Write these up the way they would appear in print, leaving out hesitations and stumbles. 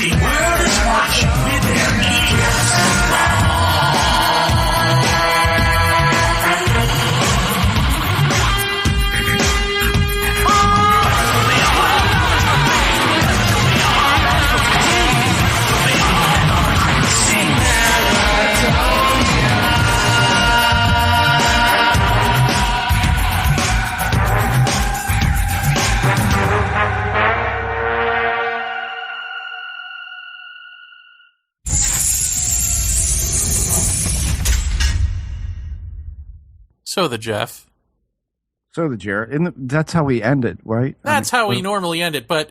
The world is watching with their ears. So the Jeff. So the Jared. And that's how we end it, right? That's how we normally end it, but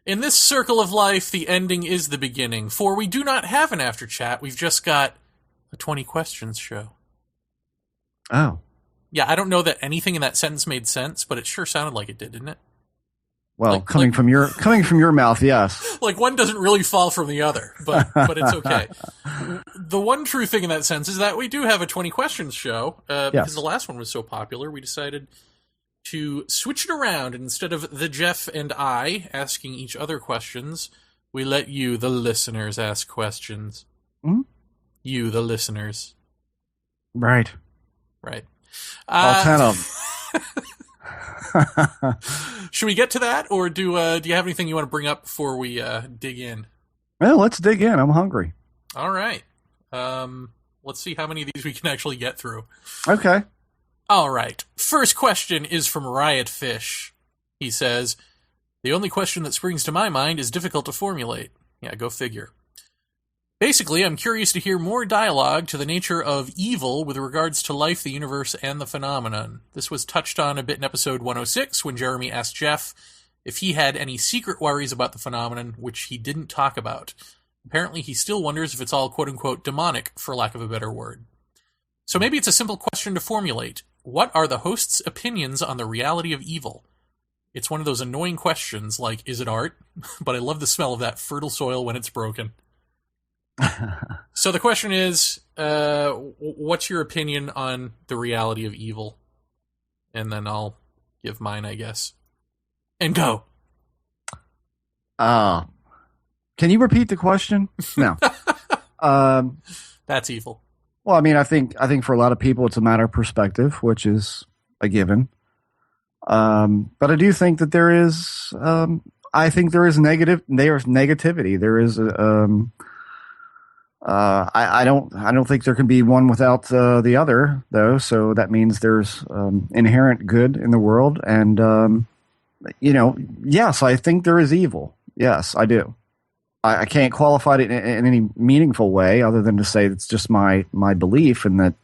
in this circle of life, the ending is the beginning. For we do not have an after chat. We've just got a 20 questions show. Oh. Yeah, I don't know that anything in that sentence made sense, but it sure sounded like it did, didn't it? Well, coming from your mouth, yes. Like one doesn't really fall from the other, but it's okay. The one true thing in that sense is that we do have a 20 questions show. Because the last one was so popular, we decided to switch it around. And instead of the Jeff and I asking each other questions, we let you, the listeners, ask questions. Mm-hmm. You, the listeners. Right. All 10 of them. Should we get to that, or do you have anything you want to bring up before we dig in? Well, let's dig in. I'm hungry. All right. Let's see how many of these we can actually get through. Okay. All right. First question is from Riot Fish. He says, "The only question that springs to my mind is difficult to formulate." Yeah, go figure. "Basically, I'm curious to hear more dialogue to the nature of evil with regards to life, the universe, and the phenomenon. This was touched on a bit in episode 106 when Jeremy asked Jeff if he had any secret worries about the phenomenon, which he didn't talk about. Apparently, he still wonders if it's all quote-unquote demonic, for lack of a better word. So maybe it's a simple question to formulate. What are the host's opinions on the reality of evil? It's one of those annoying questions like, is it art? But I love the smell of that fertile soil when it's broken." So the question is, what's your opinion on the reality of evil? And then I'll give mine, I guess. And go. Can you repeat the question? No. That's evil. Well, I mean, I think for a lot of people, it's a matter of perspective, which is a given. But I do think that there is, there's negativity. There is, I don't think there can be one without the other, though. So that means there's inherent good in the world, and yes, I think there is evil. Yes, I do. I can't qualify it in any meaningful way, other than to say it's just my belief, and that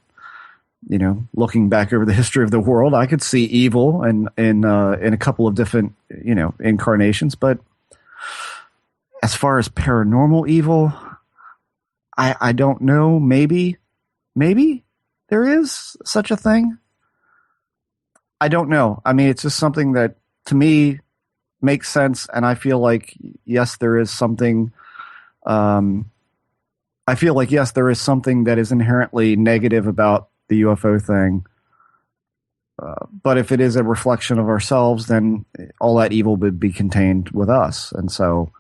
looking back over the history of the world, I could see evil in a couple of different incarnations. But as far as paranormal evil, I don't know. Maybe there is such a thing. I don't know. I mean, it's just something that to me makes sense, and I feel like yes, there is something. I feel like yes, there is something that is inherently negative about the UFO thing. But if it is a reflection of ourselves, then all that evil would be contained with us, and so.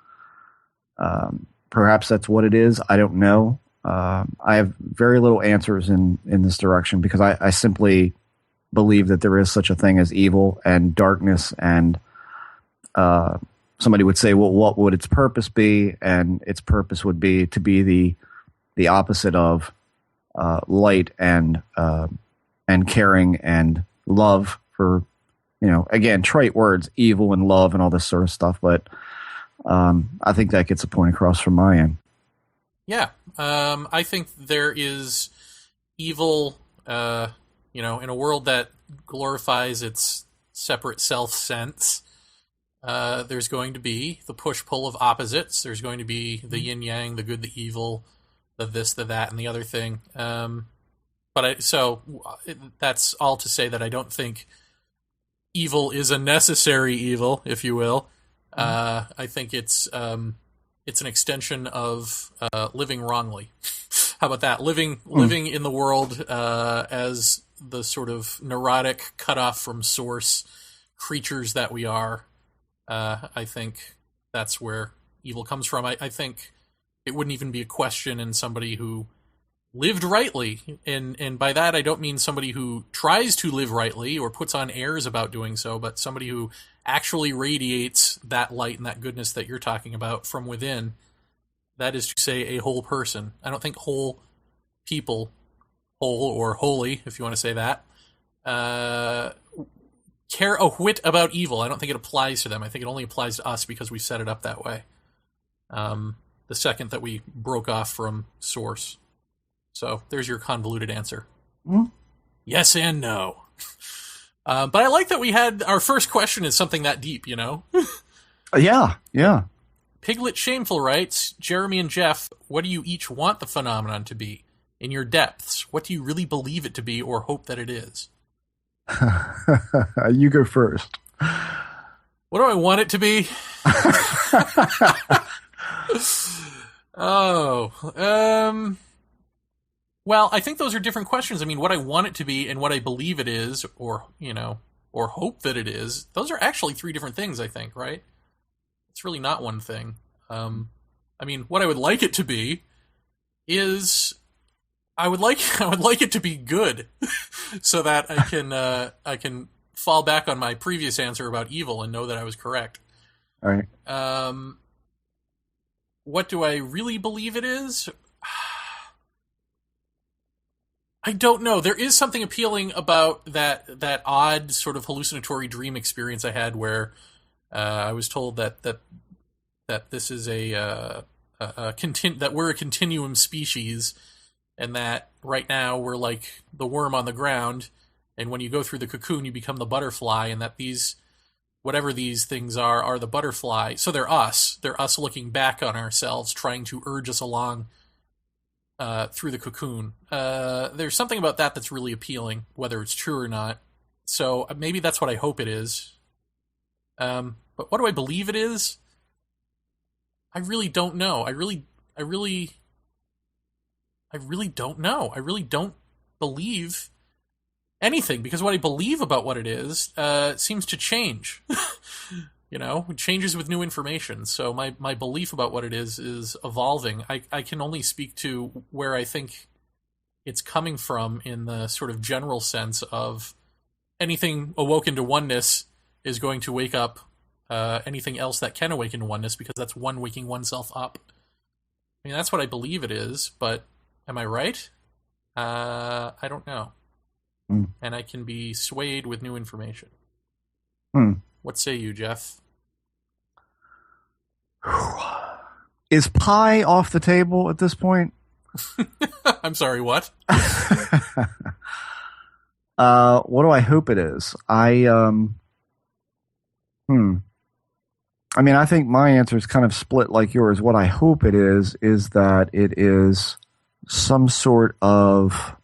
Perhaps that's what it is. I don't know. I have very little answers in this direction because I simply believe that there is such a thing as evil and darkness, and somebody would say, well, what would its purpose be? And its purpose would be to be the opposite of light and caring and love for, again, trite words, evil and love and all this sort of stuff, but I think that gets a point across from my end. Yeah. I think there is evil, in a world that glorifies its separate self-sense. There's going to be the push-pull of opposites. There's going to be the yin-yang, the good, the evil, the this, the that, and the other thing. That's all to say that I don't think evil is a necessary evil, if you will. I think it's an extension of living wrongly. How about that? Living in the world as the sort of neurotic, cut off from source creatures that we are. I think that's where evil comes from. I think it wouldn't even be a question in somebody who lived rightly. And by that, I don't mean somebody who tries to live rightly or puts on airs about doing so, but somebody who actually radiates that light and that goodness that you're talking about from within. That is to say, a whole person. I don't think whole people, whole or holy, if you want to say that, care a whit about evil. I don't think it applies to them. I think it only applies to us because we set it up that way. The second that we broke off from source. So there's your convoluted answer. Mm-hmm. Yes and no. But I like that we had our first question is something that deep, you know? Yeah. Piglet Shameful writes, Jeremy and Jeff, what do you each want the phenomenon to be? In your depths, what do you really believe it to be or hope that it is? You go first. What do I want it to be? Well, I think those are different questions. I mean, what I want it to be and what I believe it is, or, you know, or hope that it is, those are actually three different things, I think, right? It's really not one thing. I mean, what I would like it to be is I would like it to be good so that I can fall back on my previous answer about evil and know that I was correct. All right. What do I really believe it is? I don't know. There is something appealing about that odd sort of hallucinatory dream experience I had where I was told that this is that we're a continuum species, and that right now we're like the worm on the ground, and when you go through the cocoon, you become the butterfly, and that these whatever these things are the butterfly. So they're us. They're us looking back on ourselves, trying to urge us along through the cocoon. There's something about that that's really appealing, whether it's true or not. So maybe that's what I hope it is. But what do I believe it is? I really don't know. I really don't know. I really don't believe anything, because what I believe about what it is seems to change. You know, it changes with new information. So my belief about what it is evolving. I can only speak to where I think it's coming from in the sort of general sense of anything awoken to oneness is going to wake up anything else that can awaken to oneness, because that's one waking oneself up. I mean, that's what I believe it is, but am I right? I don't know. And I can be swayed with new information. What say you, Jeff? Is pie off the table at this point? I'm sorry, what? What do I hope it is? I mean, I think my answer is kind of split like yours. What I hope it is that it is some sort of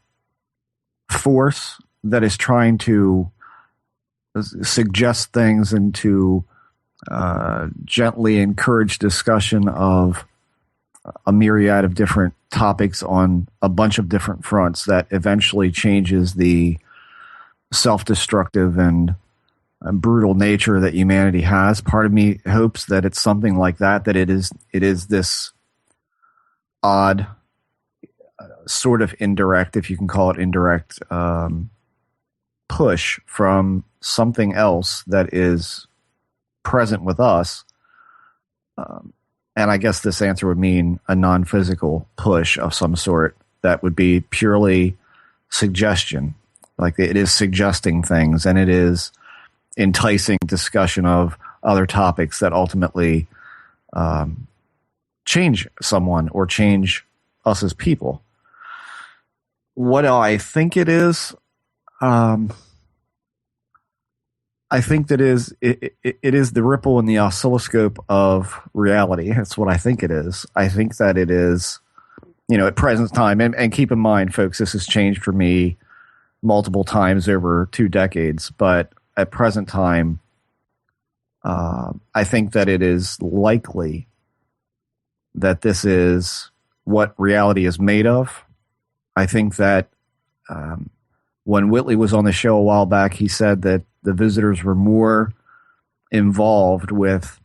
force that is trying to suggest things and to gently encourage discussion of a myriad of different topics on a bunch of different fronts that eventually changes the self-destructive and brutal nature that humanity has. Part of me hopes that it's something like that it is this odd sort of indirect, if you can call it indirect, push from something else that is present with us. And I guess this answer would mean a non-physical push of some sort that would be purely suggestion. Like it is suggesting things, and it is enticing discussion of other topics that ultimately change someone or change us as people. What do I think it is? I think that it is the ripple in the oscilloscope of reality. That's what I think it is. I think that it is, at present time, and keep in mind, folks, this has changed for me multiple times over 2 decades, but at present time, I think that it is likely that this is what reality is made of. I think that when Whitley was on the show a while back, he said that the visitors were more involved with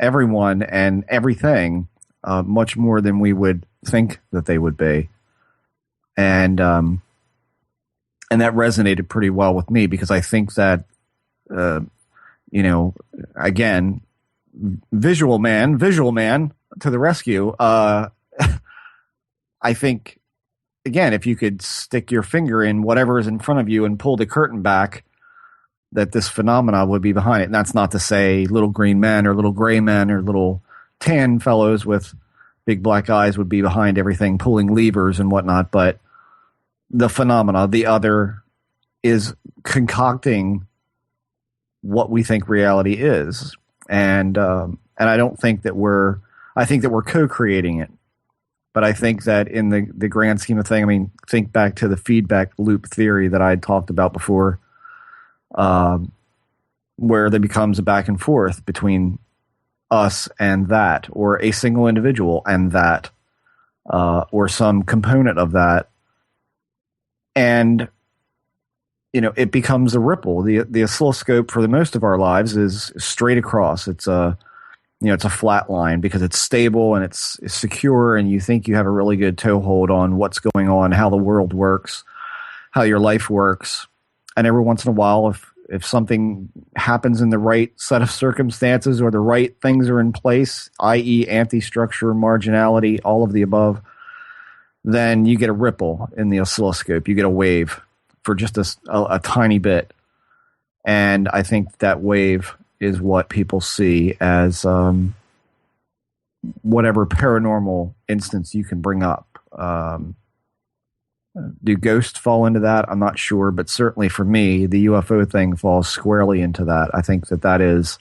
everyone and everything much more than we would think that they would be. And that resonated pretty well with me because I think that, again, visual man to the rescue. I think, again, if you could stick your finger in whatever is in front of you and pull the curtain back, that this phenomena would be behind it. And that's not to say little green men or little gray men or little tan fellows with big black eyes would be behind everything, pulling levers and whatnot. But the phenomena, the other, is concocting what we think reality is. And I don't think that I think that we're co-creating it. But I think that in the grand scheme of things, I mean, think back to the feedback loop theory that I had talked about before, where there becomes a back and forth between us and that, or a single individual and that, or some component of that. And, it becomes a ripple. The oscilloscope for the most of our lives is straight across. It's it's a flat line because it's stable and it's secure, and you think you have a really good toehold on what's going on, how the world works, how your life works. And every once in a while, if something happens in the right set of circumstances or the right things are in place, i.e. anti-structure, marginality, all of the above, then you get a ripple in the oscilloscope. You get a wave for just a tiny bit. And I think that wave is what people see as whatever paranormal instance you can bring up. Do ghosts fall into that? I'm not sure, but certainly for me, the UFO thing falls squarely into that. I think that is,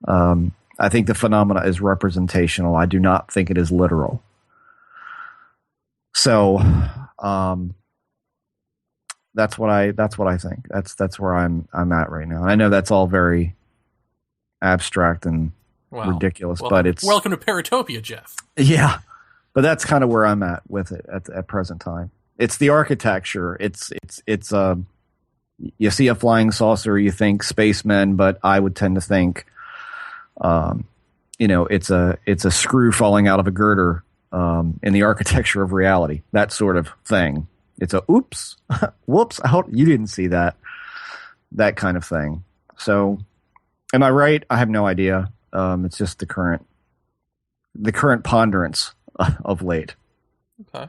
I think the phenomena is representational. I do not think it is literal. So, that's what I think. That's where I'm at right now. And I know that's all very abstract and ridiculous, but it's welcome to Paratopia, Jeff. Yeah, but that's kind of where I'm at with it at present time. It's the architecture. It's you see a flying saucer, you think spacemen, but I would tend to think, it's a screw falling out of a girder in the architecture of reality. That sort of thing. It's a oops, whoops, you didn't see that kind of thing. So, am I right? I have no idea. It's just the current ponderance of late. Okay.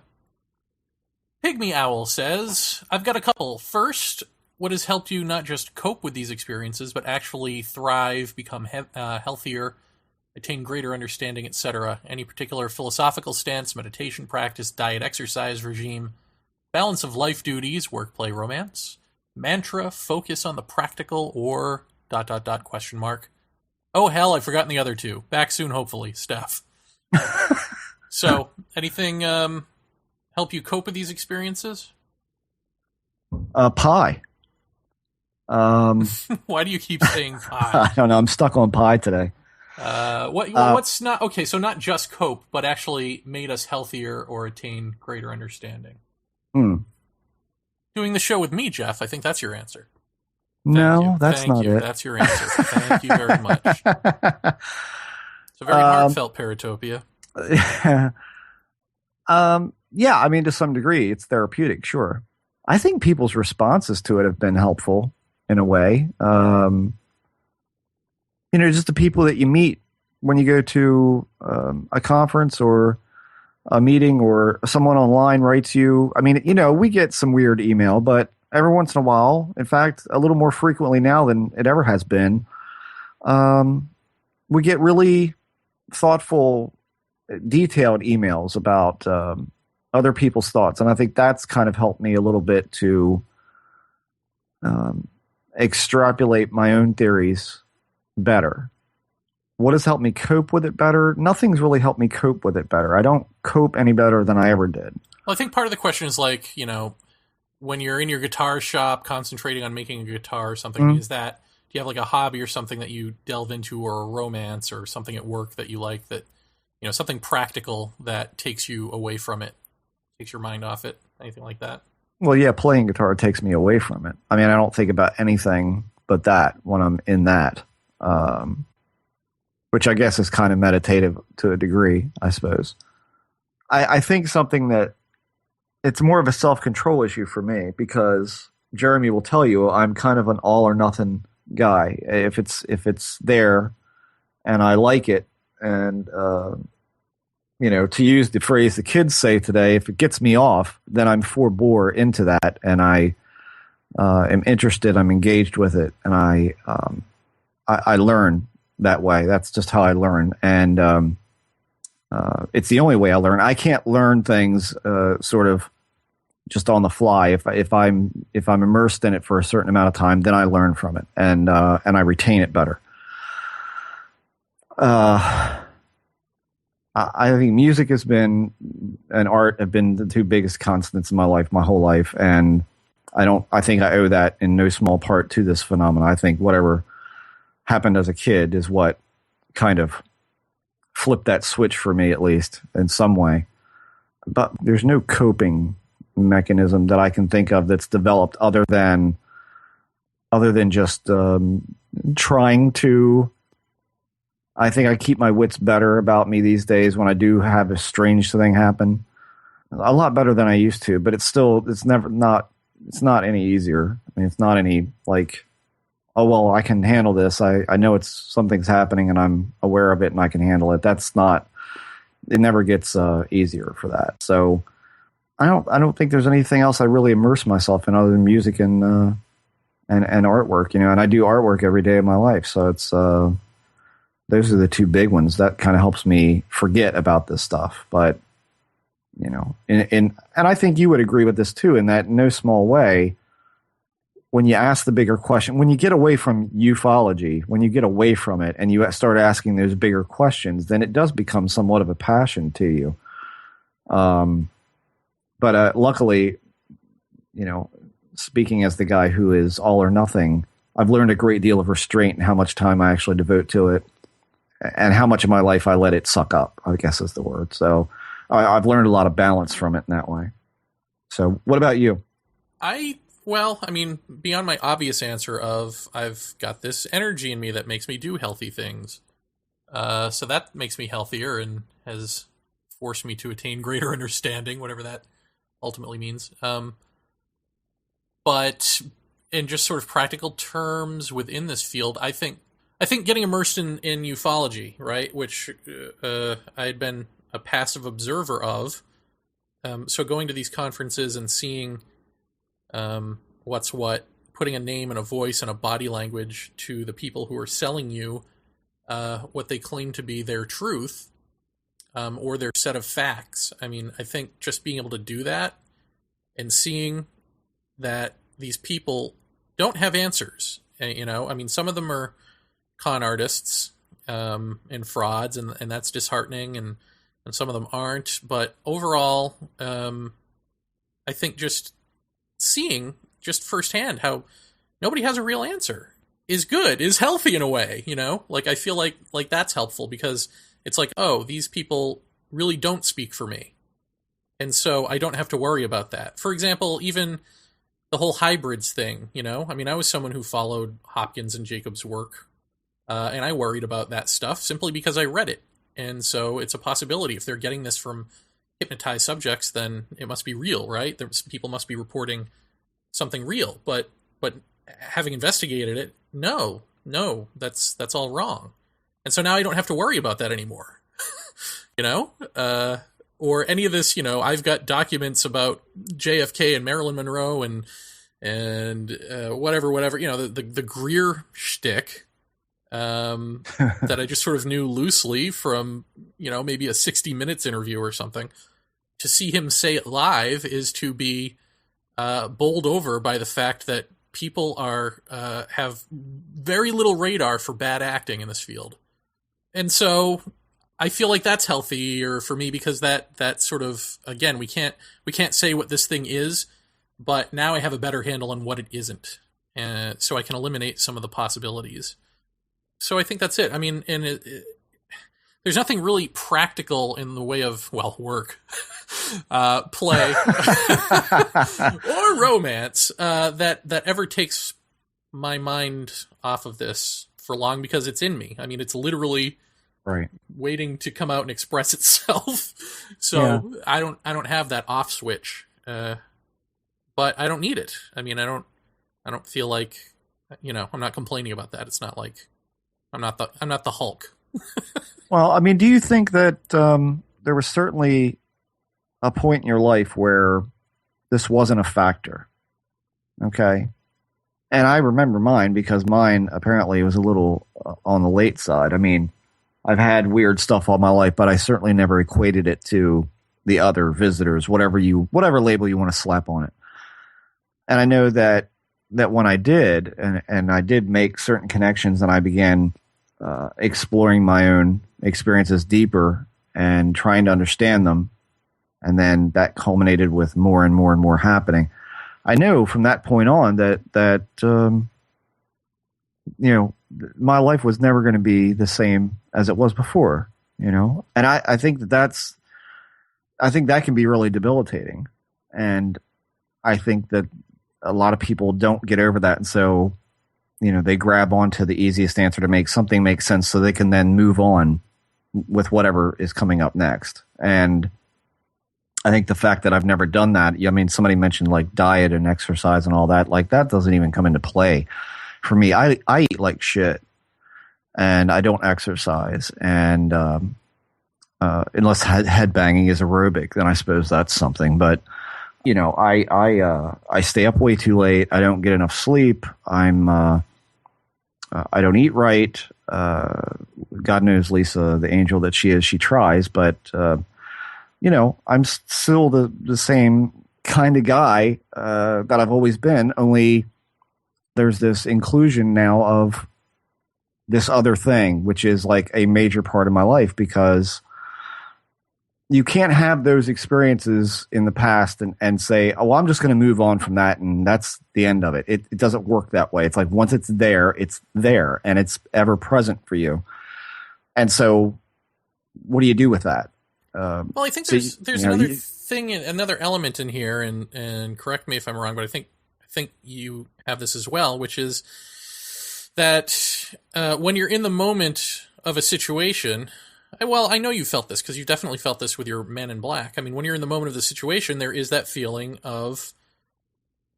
Pygmy Owl says, I've got a couple. First, what has helped you not just cope with these experiences, but actually thrive, become healthier, attain greater understanding, etc.? Any particular philosophical stance, meditation practice, diet, exercise regime, balance of life duties, work, play, romance, mantra, focus on the practical, or ... question mark. Oh, hell, I've forgotten the other two. Back soon, hopefully. Steph. So, anything help you cope with these experiences? Pie. Why do you keep saying pie? I don't know. I'm stuck on pie today. What's not... Okay, so not just cope, but actually made us healthier or attain greater understanding. Doing the show with me, Jeff. I think that's your answer. That's not it. That's your answer. Thank you very much. It's a very heartfelt Paratopia. Yeah, I mean, to some degree, it's therapeutic, sure. I think people's responses to it have been helpful in a way. Just the people that you meet when you go to a conference or a meeting, or someone online writes you. I mean, we get some weird email, but every once in a while, in fact, a little more frequently now than it ever has been, we get really thoughtful, detailed emails about other people's thoughts. And I think that's kind of helped me a little bit to extrapolate my own theories better. What has helped me cope with it better? Nothing's really helped me cope with it better. I don't cope any better than I ever did. Well, I think part of the question is like, when you're in your guitar shop concentrating on making a guitar or something, do you have like a hobby or something that you delve into, or a romance or something at work that you like, that, something practical that takes you away from it, takes your mind off it, anything like that? Well, yeah, playing guitar takes me away from it. I mean, I don't think about anything but that when I'm in that. which I guess is kind of meditative to a degree, I suppose. I think something that it's more of a self-control issue for me, because Jeremy will tell you I'm kind of an all or nothing guy. If it's there and I like it, and to use the phrase the kids say today, if it gets me off, then I'm forebore into that, and I am interested, I'm engaged with it, and I learn that way. That's just how I learn, and it's the only way I learn. I can't learn things sort of just on the fly. If I'm immersed in it for a certain amount of time, then I learn from it, and I retain it better. I think music and art have been the two biggest constants in my life, my whole life, and I think I owe that in no small part to this phenomenon. I think whatever happened as a kid is what kind of flipped that switch for me, at least in some way. But there's no coping mechanism that I can think of that's developed other than just trying to. I think I keep my wits better about me these days when I do have a strange thing happen. A lot better than I used to, but it's not any easier. I mean, it's not any like, oh, well, I can handle this. I know something's happening and I'm aware of it and I can handle it. It never gets easier for that. So I don't think there's anything else I really immerse myself in other than music and artwork, and I do artwork every day of my life. So it's, those are the two big ones that kind of helps me forget about this stuff. But, and I think you would agree with this too, in that in no small way, when you ask the bigger question, when you get away from ufology, when you get away from it and you start asking those bigger questions, then it does become somewhat of a passion to you. But luckily, speaking as the guy who is all or nothing, I've learned a great deal of restraint in how much time I actually devote to it and how much of my life I let it suck up, I guess is the word. So I've learned a lot of balance from it in that way. So what about you? Beyond my obvious answer of I've got this energy in me that makes me do healthy things. So that makes me healthier and has forced me to attain greater understanding, whatever that ultimately means. But in just sort of practical terms within this field, I think getting immersed in ufology, right, which I had been a passive observer of, so going to these conferences and seeing what's what, putting a name and a voice and a body language to the people who are selling you what they claim to be their truth or their set of facts. I mean, I think just being able to do that and seeing that these people don't have answers, some of them are con artists and frauds, and that's disheartening, and some of them aren't. But overall, I think just seeing just firsthand how nobody has a real answer is good, is healthy in a way, Like, I feel like that's helpful, because it's like, oh, these people really don't speak for me. And so I don't have to worry about that. For example, even the whole hybrids thing, I was someone who followed Hopkins and Jacobs' work, and I worried about that stuff simply because I read it. And so it's a possibility. If they're getting this from hypnotized subjects, then it must be real, right? People must be reporting something real. But having investigated it, no, that's all wrong. And so now I don't have to worry about that anymore, or any of this, I've got documents about JFK and Marilyn Monroe and whatever, the Greer shtick, that I just sort of knew loosely from, maybe a 60 Minutes interview or something. To see him say it live is to be bowled over by the fact that people have very little radar for bad acting in this field. And so I feel like that's healthier for me, because that sort of, again, we can't say what this thing is, but now I have a better handle on what it isn't. So I can eliminate some of the possibilities. So I think that's it. I mean, there's nothing really practical in the way of, work, play, or romance that ever takes my mind off of this for long, because it's in me. I mean, it's literally Right. waiting to come out and express itself. So Yeah. I don't have that off switch. But I don't need it. I mean, I don't feel like, I'm not complaining about that. It's not like I'm not the Hulk. Well, I mean, do you think that there was certainly a point in your life where this wasn't a factor? Okay. And I remember mine because mine apparently was a little on the late side. I mean, I've had weird stuff all my life, but I certainly never equated it to the other visitors, whatever label you want to slap on it. And I know that when I did, and I did make certain connections, and I began exploring my own experiences deeper and trying to understand them, and then that culminated with more and more and more happening. I know from that point on that my life was never going to be the same as it was before, and I think that can be really debilitating, and I think that a lot of people don't get over that, and so they grab onto the easiest answer to make something make sense, so they can then move on with whatever is coming up next. And I think the fact that I've never done that, I mean, somebody mentioned like diet and exercise and all that, like that doesn't even come into play for me. I eat like shit, and I don't exercise, and unless headbanging is aerobic, then I suppose that's something. But I stay up way too late. I don't get enough sleep. I don't eat right. God knows Lisa, the angel that she is, she tries, but I'm still the same kind of guy that I've always been. Only there's this inclusion now of this other thing, which is like a major part of my life, because you can't have those experiences in the past and say, oh, I'm just going to move on from that, and that's the end of it. It doesn't work that way. It's like once it's there, and it's ever present for you. And so what do you do with that? Well, I think there's another thing, another element in here, and correct me if I'm wrong, but I think you have this as well, which is that when you're in the moment of a situation, well, I know you felt this because you definitely felt this with your Men in Black. I mean, when you're in the moment of the situation, there is that feeling of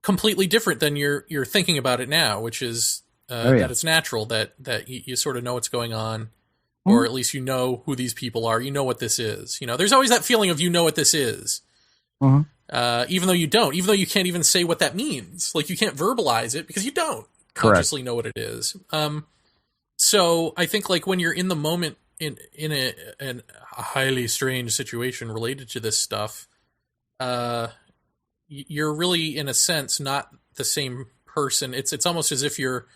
completely different than you're thinking about it now, which is that it's natural that you sort of know what's going on, or at least you know who these people are. You know what this is. There's always that feeling of what this is, even though you don't, even though you can't even say what that means. Like, you can't verbalize it because you don't consciously know what it is. So I think like when you're in the moment, in a highly strange situation related to this stuff, you're really, in a sense, not the same person. It's almost as if you're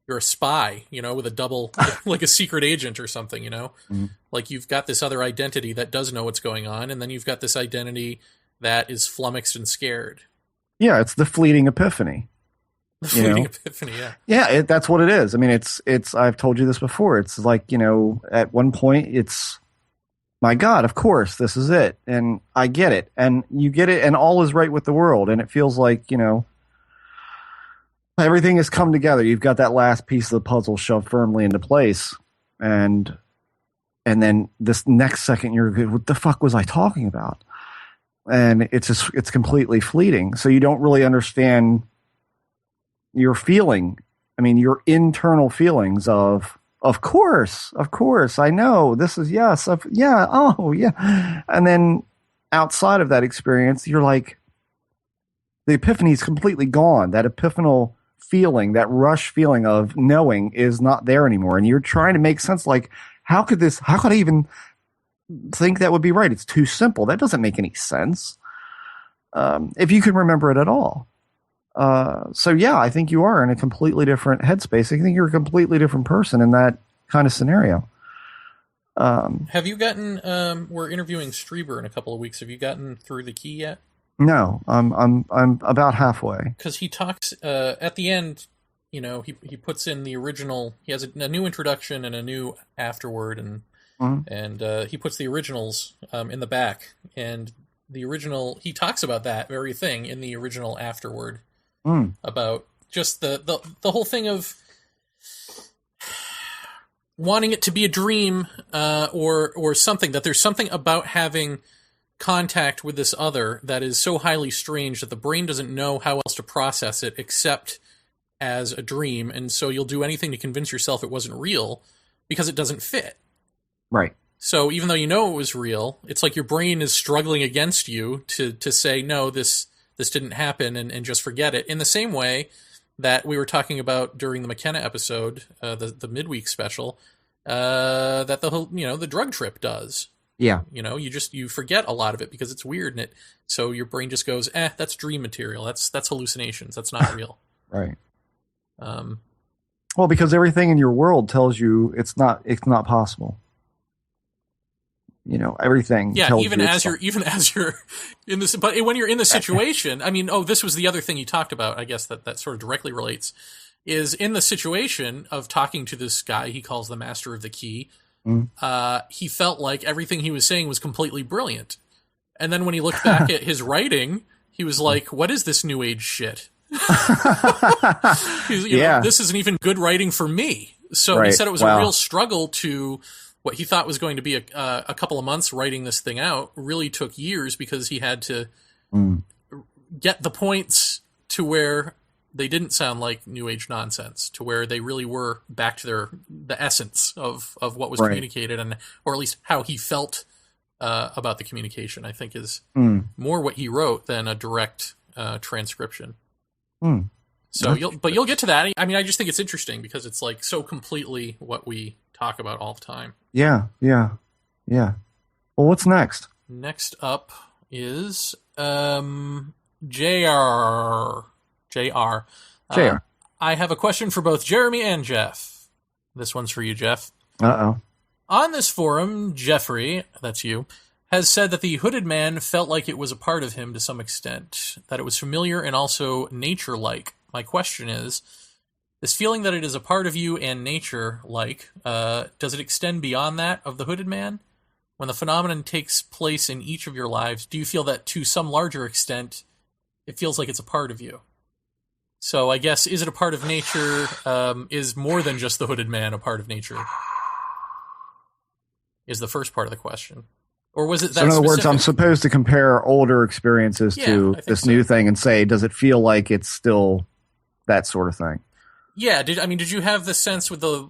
a spy, with a double, like a secret agent or something, like you've got this other identity that does know what's going on, and then you've got this identity that is flummoxed and scared. Yeah, it's the fleeting epiphany. Epiphany, yeah. Yeah, that's what it is. I mean, it's. I've told you this before. It's like, at one point, it's, my God, of course, this is it, and I get it, and you get it, and all is right with the world, and it feels like, everything has come together. You've got that last piece of the puzzle shoved firmly into place, and then this next second, you're good. What the fuck was I talking about? And it's completely fleeting. So you don't really understand your feeling. I mean, your internal feelings of course, I know this is yes, yeah, oh yeah. And then outside of that experience, you're like, the epiphany is completely gone. That epiphanal feeling, that rush feeling of knowing is not there anymore. And you're trying to make sense, like, how could I even think that would be right? It's too simple. That doesn't make any sense. If you can remember it at all. So yeah, I think you are in a completely different headspace. I think you're a completely different person in that kind of scenario. Have you gotten, we're interviewing Strieber in a couple of weeks. Have you gotten through the key yet? No, I'm about halfway. Cause he talks, at the end, he puts in the original, he has a new introduction and a new afterword, and he puts the originals, in the back, and the original, he talks about that very thing in the original afterword. About just the whole thing of wanting it to be a dream, or something, that there's something about having contact with this other that is so highly strange that the brain doesn't know how else to process it except as a dream, and so you'll do anything to convince yourself it wasn't real because it doesn't fit. Right. So even though you know it was real, it's like your brain is struggling against you to say, no, this didn't happen, and just forget it. In the same way that we were talking about during the McKenna episode, the midweek special, that the whole, the drug trip does. Yeah. You forget a lot of it because it's weird, and so your brain just goes, that's dream material. That's hallucinations. That's not real. Right. Well, because everything in your world tells you it's not possible. Everything. Yeah, tells even you as you're in this, but when you're in the situation, I mean, this was the other thing you talked about. I guess that sort of directly relates, is in the situation of talking to this guy he calls the master of the key. He felt like everything he was saying was completely brilliant, and then when he looked back at his writing, he was like, "What is this new age shit?" This isn't even good writing for me. So right. He said it was a real struggle to. What he thought was going to be a couple of months writing this thing out really took years, because he had to get the points to where they didn't sound like new age nonsense, to where they really were back to the essence of what was communicated, or at least how he felt about the communication. I think is more what he wrote than a direct transcription. So you'll get to that. I mean, I just think it's interesting because it's like so completely what we talk about all the time. Yeah. Well, what's next? Next up is JR. I have a question for both Jeremy and Jeff. This one's for you, Jeff. Uh-oh. On this forum, Jeffrey, that's you, has said that the hooded man felt like it was a part of him to some extent, that it was familiar and also nature-like. My question is, this feeling that it is a part of you and nature-like, does it extend beyond that of the hooded man? When the phenomenon takes place in each of your lives, do you feel that to some larger extent, it feels like it's a part of you? So I guess, is it a part of nature? Is more than just the hooded man a part of nature? Is the first part of the question. Or was it that so in other specific? words, I'm supposed to compare older experiences to this new thing and say, does it feel like it's still that sort of thing? Yeah, did you have the sense with the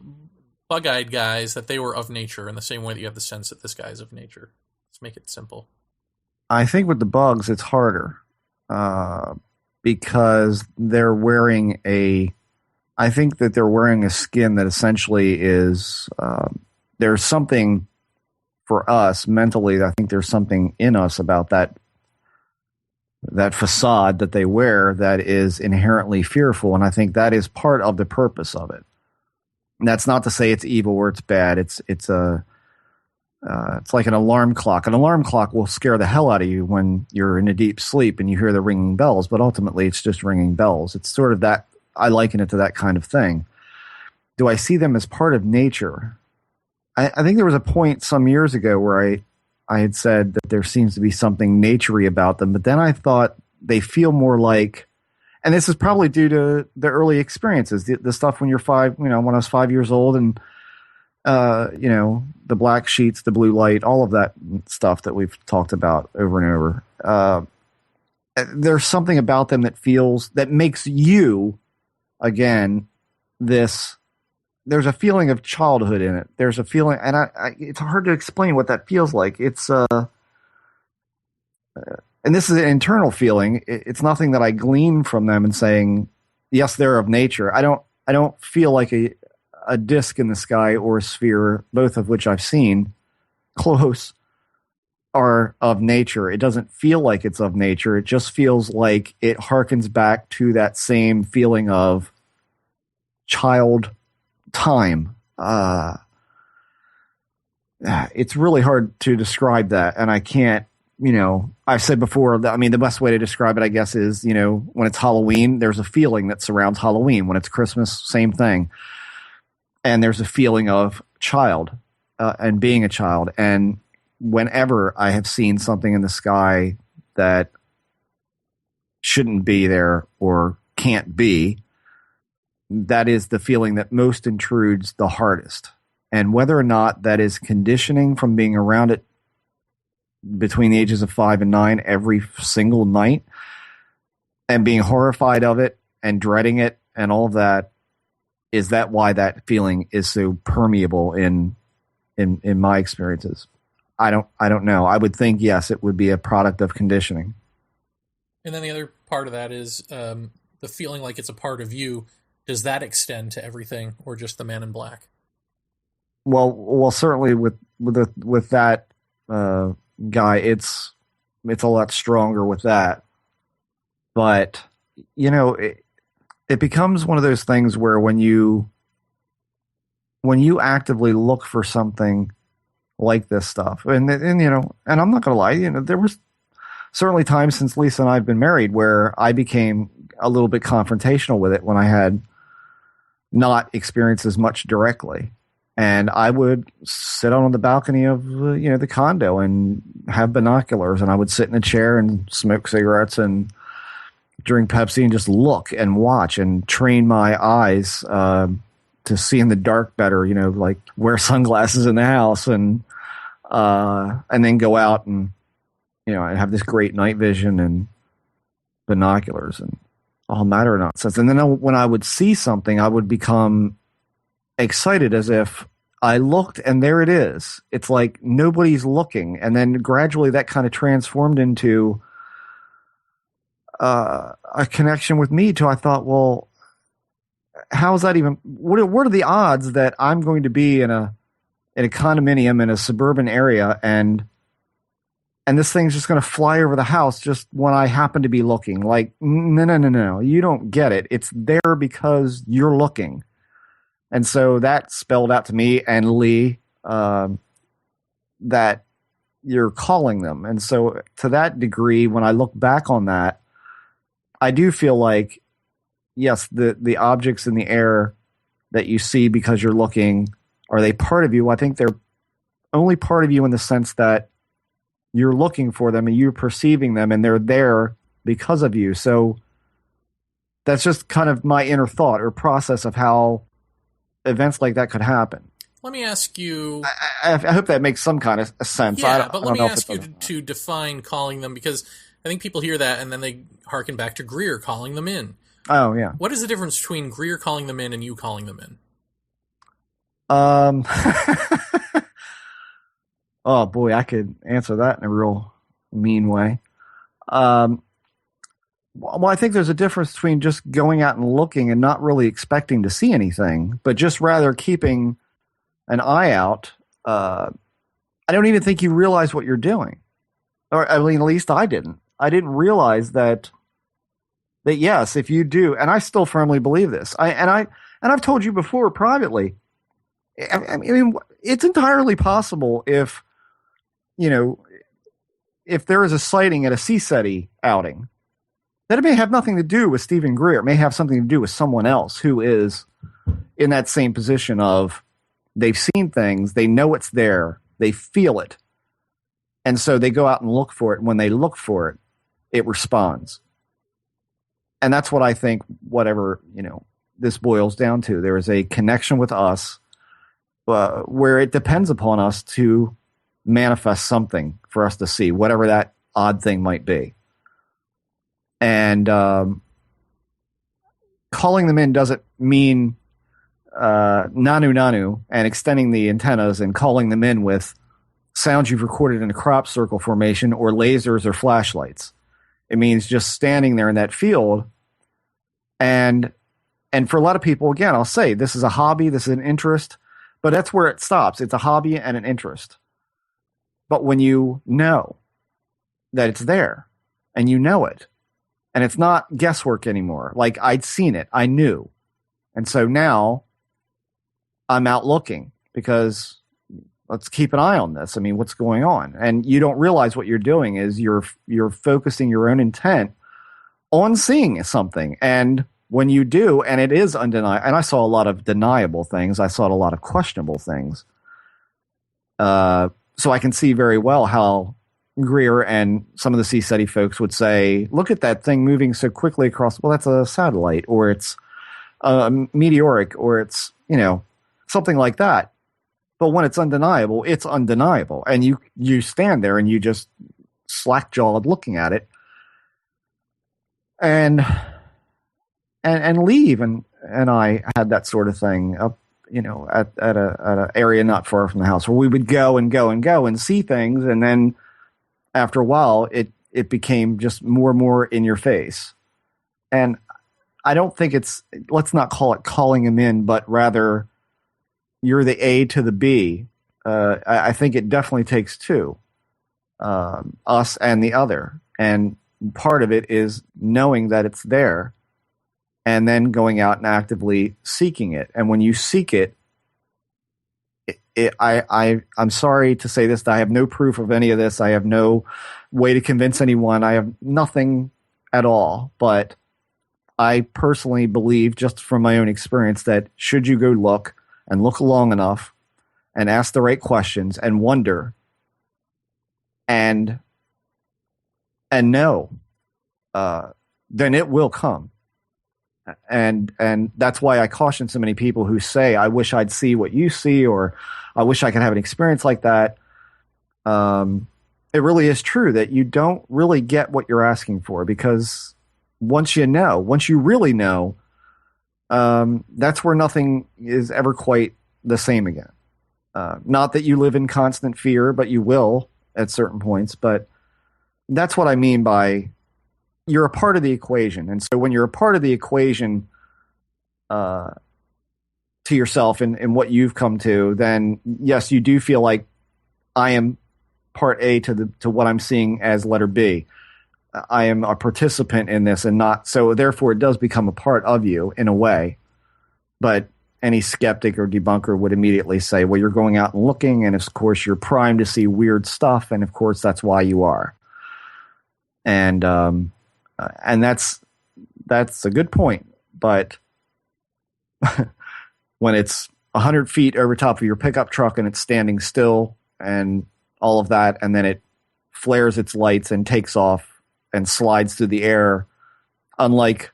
bug-eyed guys that they were of nature in the same way that you have the sense that this guy is of nature? Let's make it simple. I think with the bugs, it's harder because they're wearing I think that they're wearing a skin that essentially is, there's something for us mentally. I think there's something in us about that facade that they wear that is inherently fearful. And I think that is part of the purpose of it. And that's not to say it's evil or it's bad. It's like an alarm clock. An alarm clock will scare the hell out of you when you're in a deep sleep and you hear the ringing bells, but ultimately it's just ringing bells. It's sort of that. I liken it to that kind of thing. Do I see them as part of nature? I think there was a point some years ago where I had said that there seems to be something naturey about them, but then I thought they feel more like, and this is probably due to the early experiences, the stuff when you're 5, when I was 5 years old, and the black sheets, the blue light, all of that stuff that we've talked about over and over. There's something about them that makes you, again, there's a feeling of childhood in it. There's a feeling, and it's hard to explain what that feels like. It's and this is an internal feeling. It's nothing that I glean from them and saying, yes, they're of nature. I don't feel like a disc in the sky or a sphere, both of which I've seen close, are of nature. It doesn't feel like it's of nature. It just feels like it harkens back to that same feeling of child time. It's really hard to describe that, and I can't, I've said before that, the best way to describe it, I guess, is, when it's Halloween, there's a feeling that surrounds Halloween. When it's Christmas, same thing. And there's a feeling of child, and being a child. And whenever I have seen something in the sky that shouldn't be there or can't be, that is the feeling that most intrudes the hardest. And whether or not that is conditioning from being around it between the ages of 5 and 9 every single night and being horrified of it and dreading it and all of that, is that why that feeling is so permeable in my experiences? I don't know. I would think, yes, it would be a product of conditioning. And then the other part of that is the feeling like it's a part of you. Does that extend to everything or just the Man in Black? Well, certainly with that guy, it's a lot stronger with that. But it becomes one of those things where when you actively look for something like this stuff, and I'm not gonna lie, there was certainly times since Lisa and I have been married where I became a little bit confrontational with it when I had not experienced as much directly. And I would sit on the balcony of the condo and have binoculars, and I would sit in a chair and smoke cigarettes and drink Pepsi and just look and watch and train my eyes to see in the dark better. Like wear sunglasses in the house and then go out and I have this great night vision and binoculars and all matter of nonsense. And then when I would see something, I would become excited as if I looked and there it is. It's like nobody's looking. And then gradually that kind of transformed into a connection with me too. I thought, well, how is that even, what are the odds that I'm going to be in a condominium in a suburban area and this thing's just going to fly over the house just when I happen to be looking? Like, no. You don't get it. It's there because you're looking. And so that spelled out to me and Lee that you're calling them. And so to that degree, when I look back on that, I do feel like, yes, the objects in the air that you see because you're looking, are they part of you? I think they're only part of you in the sense that you're looking for them and you're perceiving them and they're there because of you. So that's just kind of my inner thought or process of how events like that could happen. Let me ask you... I hope that makes some kind of sense. Yeah, but let me ask you to define calling them, because I think people hear that and then they harken back to Greer calling them in. Oh, yeah. What is the difference between Greer calling them in and you calling them in? Oh, boy, I could answer that in a real mean way. Well, I think there's a difference between just going out and looking and not really expecting to see anything, but just rather keeping an eye out. I don't even think you realize what you're doing. Or I mean, at least I didn't. I didn't realize that yes, if you do, and I still firmly believe this. I've told you before privately. I mean, it's entirely possible if there is a sighting at a CSETI outing, that it may have nothing to do with Stephen Greer. It may have something to do with someone else who is in that same position of they've seen things, they know it's there, they feel it, and so they go out and look for it. And when they look for it, it responds. And that's what I think, whatever, this boils down to. There is a connection with us where it depends upon us to manifest something for us to see, whatever that odd thing might be. And calling them in doesn't mean nanu and extending the antennas and calling them in with sounds you've recorded in a crop circle formation or lasers or flashlights. It means just standing there in that field. And for a lot of people, again, I'll say this is a hobby, this is an interest, but that's where it stops. It's a hobby and an interest. But when you know that it's there and you know it, and it's not guesswork anymore, like I'd seen it, I knew. And so now I'm out looking because let's keep an eye on this. I mean, what's going on? And you don't realize what you're doing is you're focusing your own intent on seeing something. And when you do, and it is undeniable, and I saw a lot of deniable things, I saw a lot of questionable things. So I can see very well how Greer and some of the CSETI folks would say, look at that thing moving so quickly across. Well, that's a satellite, or it's meteoric, or it's, something like that. But when it's undeniable, and you stand there and you just slack jawed looking at it, and leave. And I had that sort of thing up, at a area not far from the house, where we would go and see things, and then after a while, it became just more and more in your face. And I don't think let's not call it calling him in, but rather you're the A to the B. I think it definitely takes two, us and the other. And part of it is knowing that it's there and then going out and actively seeking it. And when you seek it, I'm sorry to say this, I have no proof of any of this. I have no way to convince anyone. I have nothing at all. But I personally believe, just from my own experience, that should you go look long enough and ask the right questions and wonder and know, then it will come. And that's why I caution so many people who say, I wish I'd see what you see, or I wish I could have an experience like that. It really is true that you don't really get what you're asking for, because once you really know, that's where nothing is ever quite the same again. Not that you live in constant fear, but you will at certain points. But that's what I mean by you're a part of the equation. And so when you're a part of the equation to yourself and what you've come to, then yes, you do feel like I am part A to what I'm seeing as letter B. I am a participant in this and not, so therefore it does become a part of you in a way. But any skeptic or debunker would immediately say, well, you're going out and looking, and of course you're primed to see weird stuff, and of course that's why you are. And that's a good point. But when it's 100 feet over top of your pickup truck and it's standing still and all of that, and then it flares its lights and takes off and slides through the air, unlike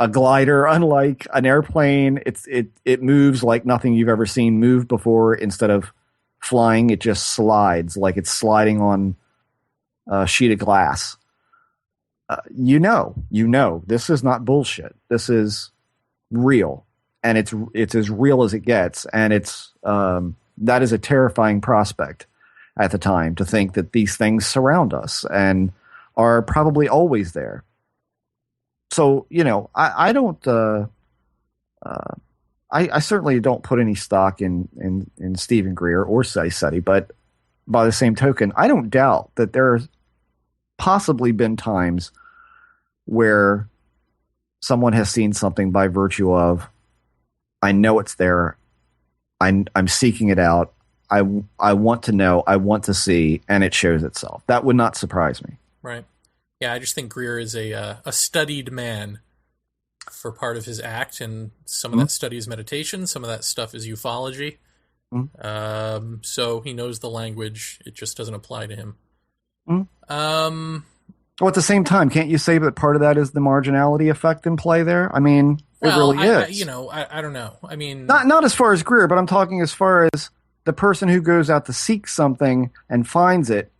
a glider, unlike an airplane, it moves like nothing you've ever seen move before. Instead of flying, it just slides like it's sliding on a sheet of glass. You know, this is not bullshit. This is real, and it's as real as it gets. And it's that is a terrifying prospect at the time, to think that these things surround us and are probably always there. So, I don't, I certainly don't put any stock in Stephen Greer or SETI, but by the same token, I don't doubt that there's possibly been times where someone has seen something by virtue of, I know it's there, I'm seeking it out, I want to know, I want to see, and it shows itself. That would not surprise me. Right. Yeah, I just think Greer is a studied man for part of his act, and some of that study is meditation, some of that stuff is ufology. So he knows the language, it just doesn't apply to him. Well, at the same time, can't you say that part of that is the marginality effect in play there? I mean, it really is. I don't know. I mean, not as far as Greer, but I'm talking as far as the person who goes out to seek something and finds it,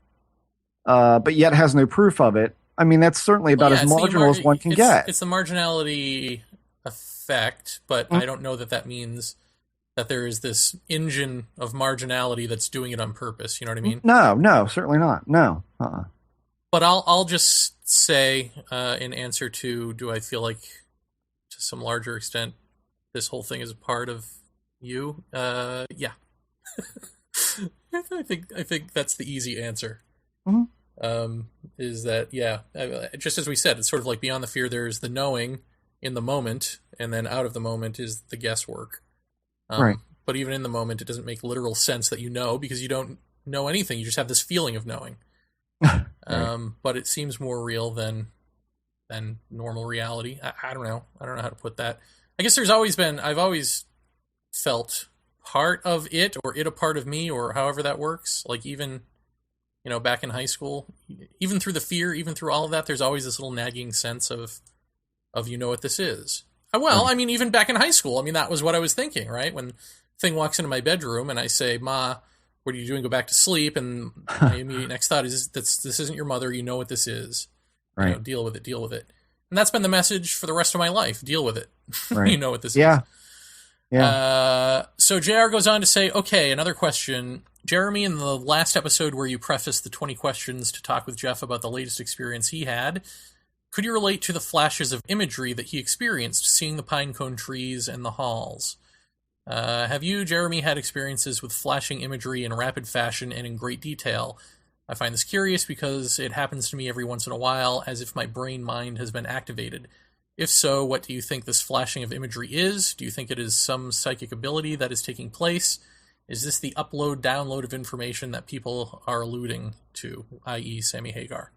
but yet has no proof of it. I mean, that's certainly about as marginal as one can get. It's the marginality effect, but I don't know that means that there is this engine of marginality that's doing it on purpose. You know what I mean? No, certainly not. No. But I'll just say, in answer to, do I feel like, to some larger extent, this whole thing is a part of you? Yeah. I think that's the easy answer. Is that, yeah, just as we said, it's sort of like beyond the fear, there's the knowing in the moment, and then out of the moment is the guesswork. Right. But even in the moment, it doesn't make literal sense that you know, because you don't know anything. You just have this feeling of knowing. Right. But it seems more real than normal reality. I don't know. I don't know how to put that. I guess I've always felt part of it, or it a part of me, or however that works. Like even, back in high school, even through the fear, even through all of that, there's always this little nagging sense of what this is. Well, I mean, even back in high school, I mean, that was what I was thinking, right? When Thing walks into my bedroom, and I say, "Ma, what are you doing? Go back to sleep." And my immediate next thought is, "This isn't your mother. You know what this is. Right. You know, deal with it. Deal with it." And that's been the message for the rest of my life. Deal with it. Right. You know what this is. Yeah. Yeah. So JR goes on to say, okay, another question. Jeremy, in the last episode where you prefaced the 20 questions to talk with Jeff about the latest experience he had, could you relate to the flashes of imagery that he experienced, seeing the pinecone trees and the halls? Have you, Jeremy, had experiences with flashing imagery in rapid fashion and in great detail? I find this curious because it happens to me every once in a while, as if my brain mind has been activated. If so, what do you think this flashing of imagery is? Do you think it is some psychic ability that is taking place? Is this the upload-download of information that people are alluding to, i.e. Sammy Hagar?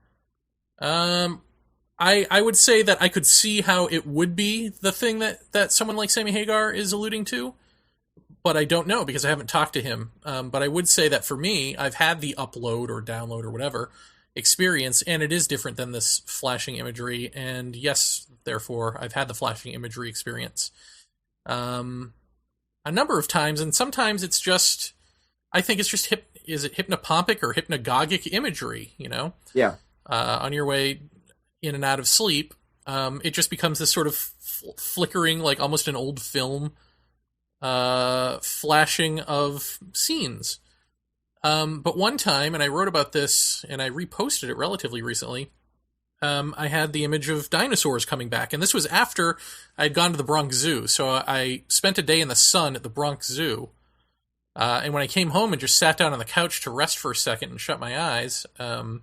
I would say that I could see how it would be the thing that someone like Sammy Hagar is alluding to, but I don't know because I haven't talked to him. But I would say that for me, I've had the upload or download or whatever experience, and it is different than this flashing imagery, and yes, therefore, I've had the flashing imagery experience a number of times, and sometimes it's just, I think it's just, is it hypnopompic or hypnagogic imagery, you know? Yeah. On your way in and out of sleep, it just becomes this sort of flickering, like almost an old film flashing of scenes. But one time, and I wrote about this, and I reposted it relatively recently, I had the image of dinosaurs coming back. And this was after I'd gone to the Bronx Zoo. So I spent a day in the sun at the Bronx Zoo. And when I came home and just sat down on the couch to rest for a second and shut my eyes, I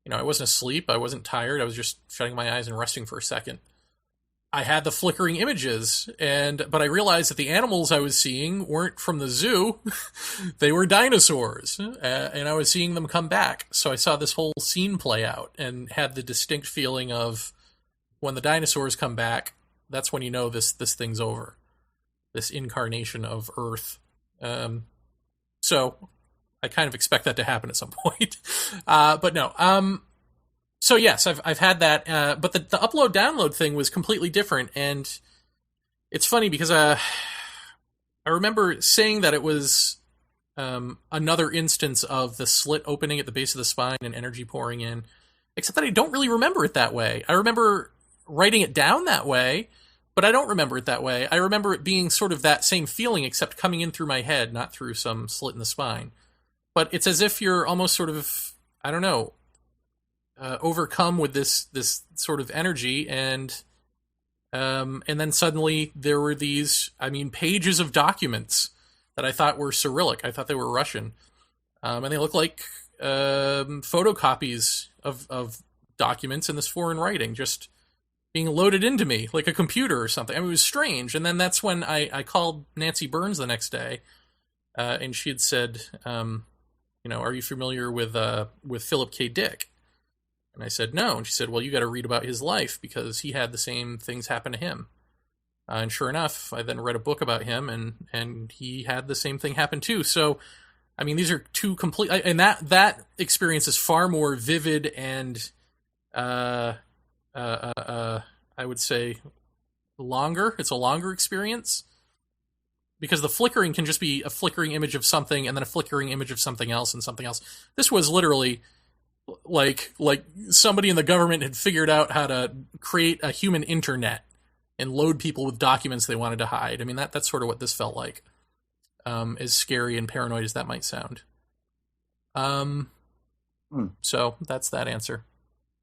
wasn't asleep. I wasn't tired. I was just shutting my eyes and resting for a second. I had the flickering images, but I realized that the animals I was seeing weren't from the zoo. They were dinosaurs, and I was seeing them come back. So I saw this whole scene play out and had the distinct feeling of when the dinosaurs come back, that's when you know this thing's over. This incarnation of Earth. So I kind of expect that to happen at some point. But no. So yes, I've had that, but the upload download thing was completely different, and it's funny because I remember saying that it was another instance of the slit opening at the base of the spine and energy pouring in, except that I don't really remember it that way. I remember writing it down that way, but I don't remember it that way. I remember it being sort of that same feeling, except coming in through my head, not through some slit in the spine. But it's as if you're almost sort of, I don't know, overcome with this sort of energy, and then suddenly there were these, pages of documents that I thought were Cyrillic. I thought they were Russian, and they look like photocopies of documents in this foreign writing, just being loaded into me like a computer or something. It was strange. And then that's when I called Nancy Burns the next day, and she had said, are you familiar with Philip K. Dick? And I said, no. And she said, well, you got to read about his life because he had the same things happen to him. And sure enough, I then read a book about him, and he had the same thing happen too. So, these are two complete, and that experience is far more vivid and, I would say, longer. It's a longer experience because the flickering can just be a flickering image of something and then a flickering image of something else and something else. This was literally like somebody in the government had figured out how to create a human internet and load people with documents they wanted to hide. That's sort of what this felt like, as scary and paranoid as that might sound. So that's that answer.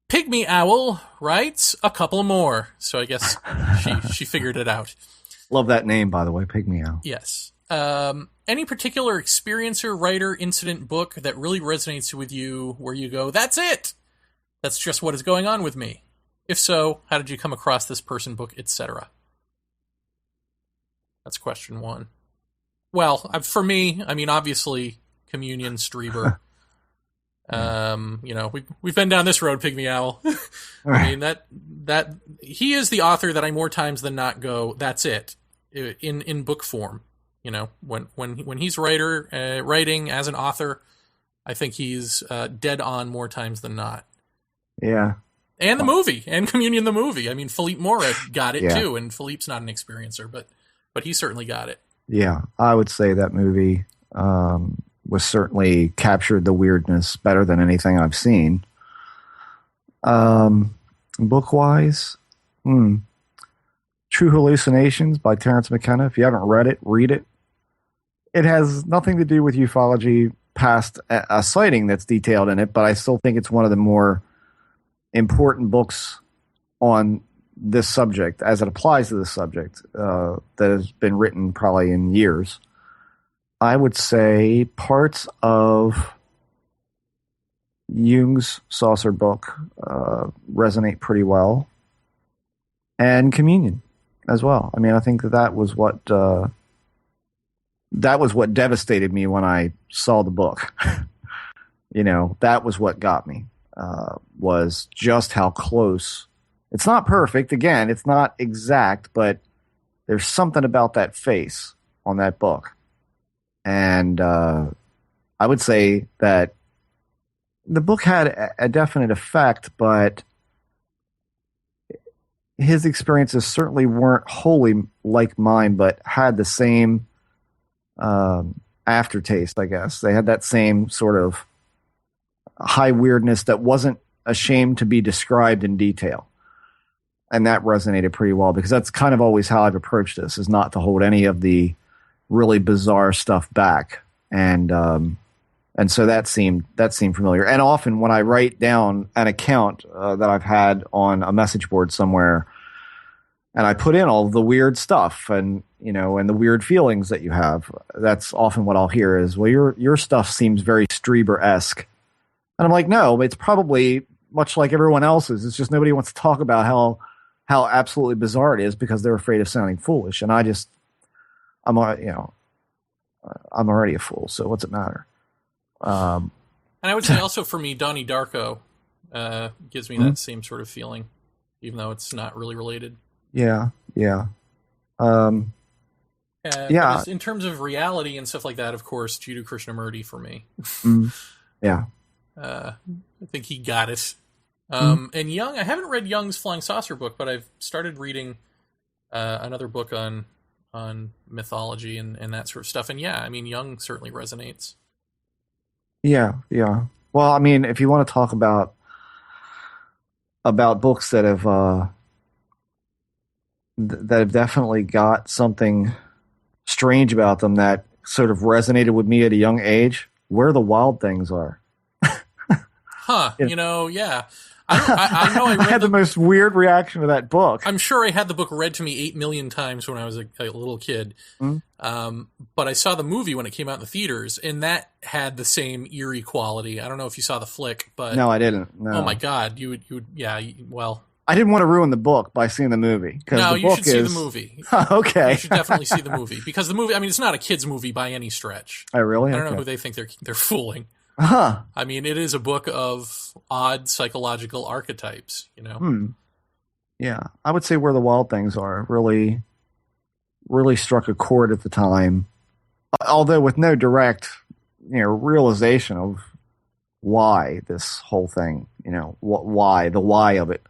Pygmy Owl writes a couple more. So I guess she figured it out. Love that name, by the way, Pygmy Owl. Yes. Any particular experiencer, writer, incident, book that really resonates with you where you go, that's it! That's just what is going on with me. If so, how did you come across this person, book, etc.? That's question one. Well, for me, obviously, Communion, Strieber. We've been down this road, Pygmy Owl. Right. That he is the author that I more times than not go, that's it, in book form. When he's writing as an author, I think he's dead on more times than not. Yeah. And the movie, and Communion the movie. Philippe Mora got it Yeah. too, and Philippe's not an experiencer, but he certainly got it. Yeah, I would say that movie was certainly captured the weirdness better than anything I've seen. Book wise, True Hallucinations by Terrence McKenna. If you haven't read it, read it. It has nothing to do with ufology past a sighting that's detailed in it, but I still think it's one of the more important books on this subject as it applies to this subject that has been written probably in years. I would say parts of Jung's saucer book resonate pretty well, and Communion as well. I mean, I think that was what devastated me when I saw the book. That was what got me, was just how close. It's not perfect. Again, it's not exact, but there's something about that face on that book. And I would say that the book had a definite effect, but his experiences certainly weren't wholly like mine, but had the same aftertaste, I guess. They had that same sort of high weirdness that wasn't ashamed to be described in detail. And that resonated pretty well, because that's kind of always how I've approached this, is not to hold any of the really bizarre stuff back. And so that seemed familiar. And often when I write down an account that I've had on a message board somewhere, and I put in all the weird stuff and the weird feelings that you have, that's often what I'll hear is, well, your stuff seems very Strieber-esque. And I'm like, no, it's probably much like everyone else's. It's just nobody wants to talk about how absolutely bizarre it is because they're afraid of sounding foolish. And I'm already a fool, so what's it matter? And I would say also for me, Donnie Darko gives me that same sort of feeling, even though it's not really related. Yeah. In terms of reality and stuff like that, of course, Jiddu Krishnamurti for me. Yeah. I think he got it. And Jung, I haven't read Jung's Flying Saucer book, but I've started reading another book on mythology and that sort of stuff. And yeah, I mean, Jung certainly resonates. Yeah. Well, I mean, if you want to talk about books that have definitely got something strange about them that sort of resonated with me at a young age, Where the Wild Things Are. Yeah. I know I had the most weird reaction to that book. I'm sure I had the book read to me 8 million times when I was a little kid. But I saw the movie when it came out in the theaters, and that had the same eerie quality. I don't know if you saw the flick, but no, I didn't. No. Oh my God, you would, well. I didn't want to ruin the book by seeing the movie. No, you should see the movie. Okay. You should definitely see the movie, because the movie, I mean, it's not a kid's movie by any stretch. Oh, really? I don't know who they think they're fooling. Huh. I mean, it is a book of odd psychological archetypes, Yeah. I would say Where the Wild Things Are really, really struck a chord at the time, although with no direct, realization of why this whole thing, why of it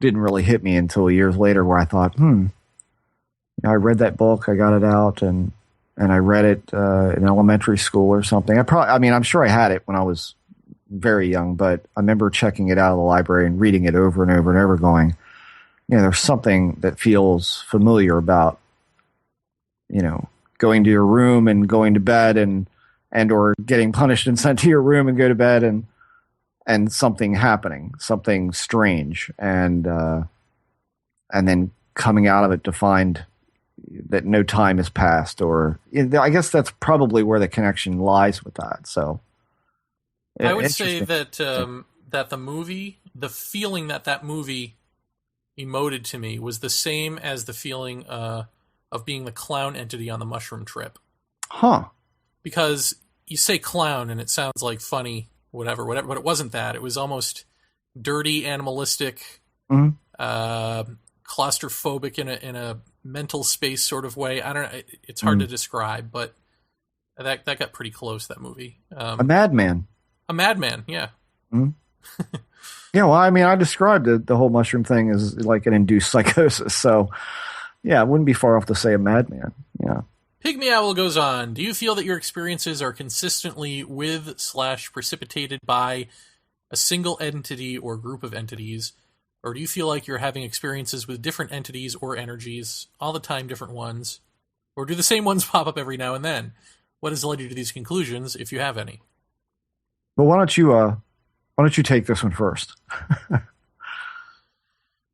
didn't really hit me until years later, where I thought, I read that book, I got it out, and I read it in elementary school or something. I'm sure I had it when I was very young, but I remember checking it out of the library and reading it over and over and over, going, there's something that feels familiar about, going to your room and going to bed and or getting punished and sent to your room and go to bed and something happening, something strange, and then coming out of it to find that no time has passed, or I guess that's probably where the connection lies with that. So I would say that that the movie, the feeling that movie emoted to me was the same as the feeling of being the clown entity on the mushroom trip. Huh. Because you say clown and it sounds like funny, whatever, but it wasn't that. It was almost dirty, animalistic, claustrophobic in a mental space sort of way. I don't know. It's hard to describe, but that got pretty close, that movie. A madman. A madman, yeah. Yeah, well, I mean, I described the whole mushroom thing as like an induced psychosis. So, yeah, it wouldn't be far off to say a madman. Yeah. Pygmy Owl goes on. Do you feel that your experiences are consistently with/precipitated by a single entity or group of entities? Or do you feel like you're having experiences with different entities or energies, all the time different ones? Or do the same ones pop up every now and then? What has led you to these conclusions, if you have any? But why don't you take this one first?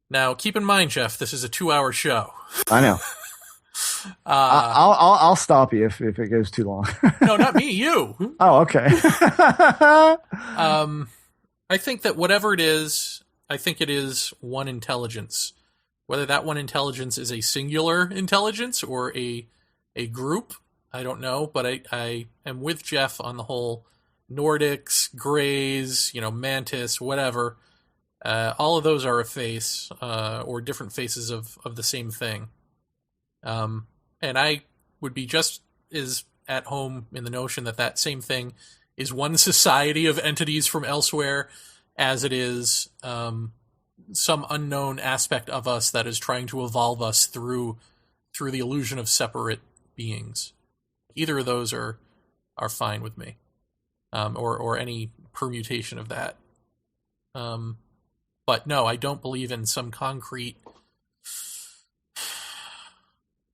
Now, keep in mind, Jeff, this is a 2-hour show. I know. I'll stop you if it goes too long. No, not me, you. Oh, okay. I think that whatever it is, I think it is one intelligence. Whether that one intelligence is a singular intelligence or a group, I don't know. But I am with Jeff on the whole Nordics, Greys, Mantis, whatever. All of those are a face or different faces of the same thing. And I would be just as at home in the notion that same thing is one society of entities from elsewhere as it is some unknown aspect of us that is trying to evolve us through the illusion of separate beings. Either of those are fine with me, or any permutation of that. But no, I don't believe in some concrete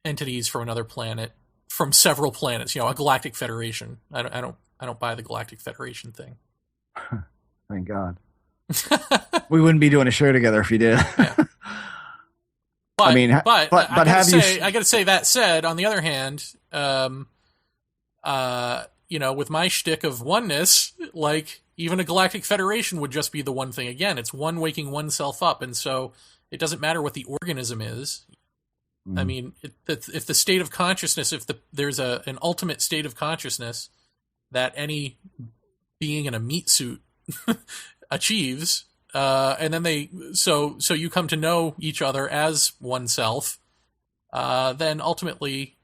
entities from another planet, from several planets. A galactic federation. I don't buy the galactic federation thing. Thank God. We wouldn't be doing a show together if you did. Yeah. But, I mean, but I have gotta say that said, on the other hand, with my shtick of oneness, like even a galactic federation would just be the one thing again. It's one waking oneself up, and so it doesn't matter what the organism is. I mean, if the state of consciousness, there's an ultimate state of consciousness that any being in a meat suit achieves, and then so you come to know each other as oneself, then ultimately,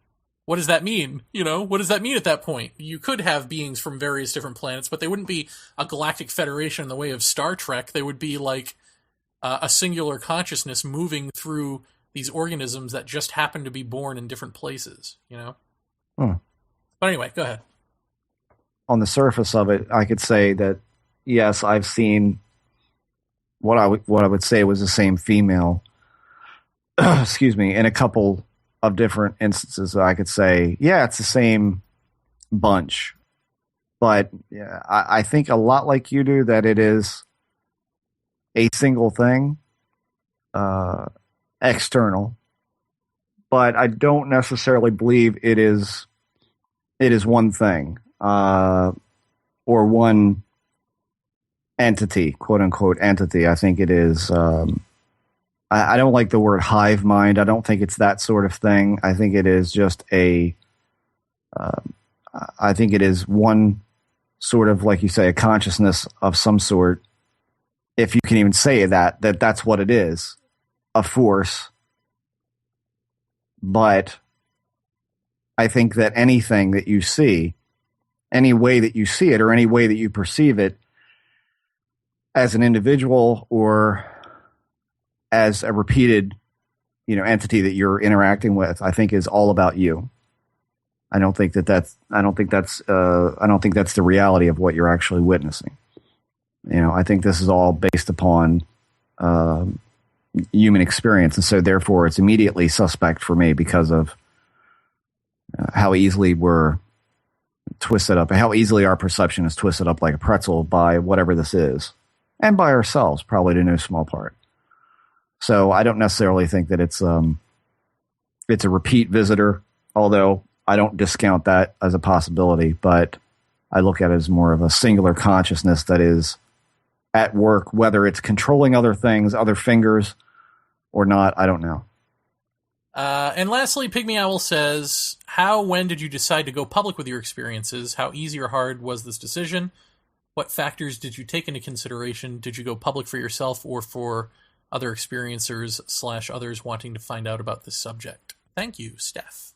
what does that mean? What does that mean at that point? You could have beings from various different planets, but they wouldn't be a galactic federation in the way of Star Trek. They would be like a singular consciousness moving through these organisms that just happen to be born in different places, But anyway, go ahead. On the surface of it, I could say that, yes, I've seen what I would say was the same female, excuse me, in a couple of different instances. I could say, yeah, it's the same bunch. But yeah, I think a lot like you do that it is a single thing. External, but I don't necessarily believe it is one thing or one entity, quote unquote entity. I think it is. I don't like the word hive mind. I don't think it's that sort of thing. I think it is just I think it is one sort of, like you say, a consciousness of some sort. If you can even say that's what it is. A force, but I think that anything that you see, any way that you see it or any way that you perceive it as an individual or as a repeated, entity that you're interacting with, I think is all about you. I don't think that's the reality of what you're actually witnessing. I think this is all based upon human experience, and so therefore it's immediately suspect for me because of how easily we're twisted up, how easily our perception is twisted up like a pretzel by whatever this is, and by ourselves, probably to no small part. So I don't necessarily think that it's a repeat visitor, although I don't discount that as a possibility, but I look at it as more of a singular consciousness that is at work, whether it's controlling other things, other fingers, or not, I don't know. And lastly, Pygmy Owl says, when did you decide to go public with your experiences? How easy or hard was this decision? What factors did you take into consideration? Did you go public for yourself or for other experiencers / others wanting to find out about this subject? Thank you, Steph.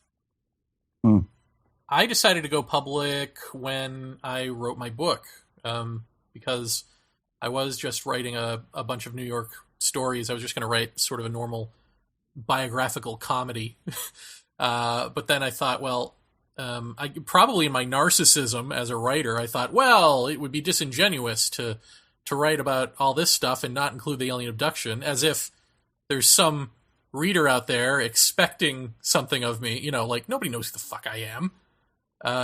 I decided to go public when I wrote my book, because I was just writing a bunch of New York stories. I was just going to write sort of a normal biographical comedy. But then I thought, well, I probably in my narcissism as a writer, I thought, well, it would be disingenuous to write about all this stuff and not include the alien abduction, as if there's some reader out there expecting something of me. You know, like nobody knows who the fuck I am.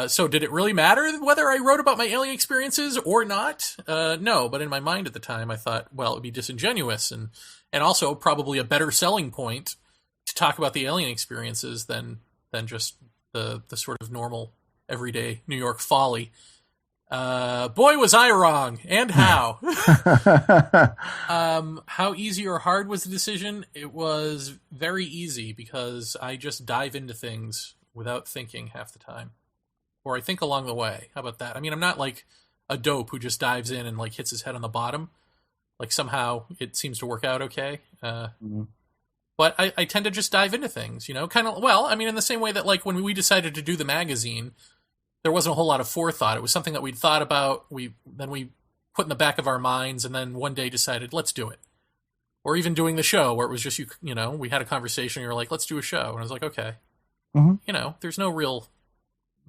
So did it really matter whether I wrote about my alien experiences or not? No, but in my mind at the time, I thought, well, it would be disingenuous and also probably a better selling point to talk about the alien experiences than just the sort of normal everyday New York folly. Boy, was I wrong, and how. How easy or hard was the decision? It was very easy because I just dive into things without thinking half the time. Or I think along the way. How about that? I mean, I'm not like a dope who just dives in and like hits his head on the bottom. Like somehow it seems to work out okay. But I tend to just dive into things, you know, kind of, well, I mean, in the same way that like when we decided to do the magazine, there wasn't a whole lot of forethought. It was something that we'd thought about. Then we put in the back of our minds and then one day decided, let's do it. Or even doing the show where it was just, you know, we had a conversation and you were like, let's do a show. And I was like, okay, you know, there's no real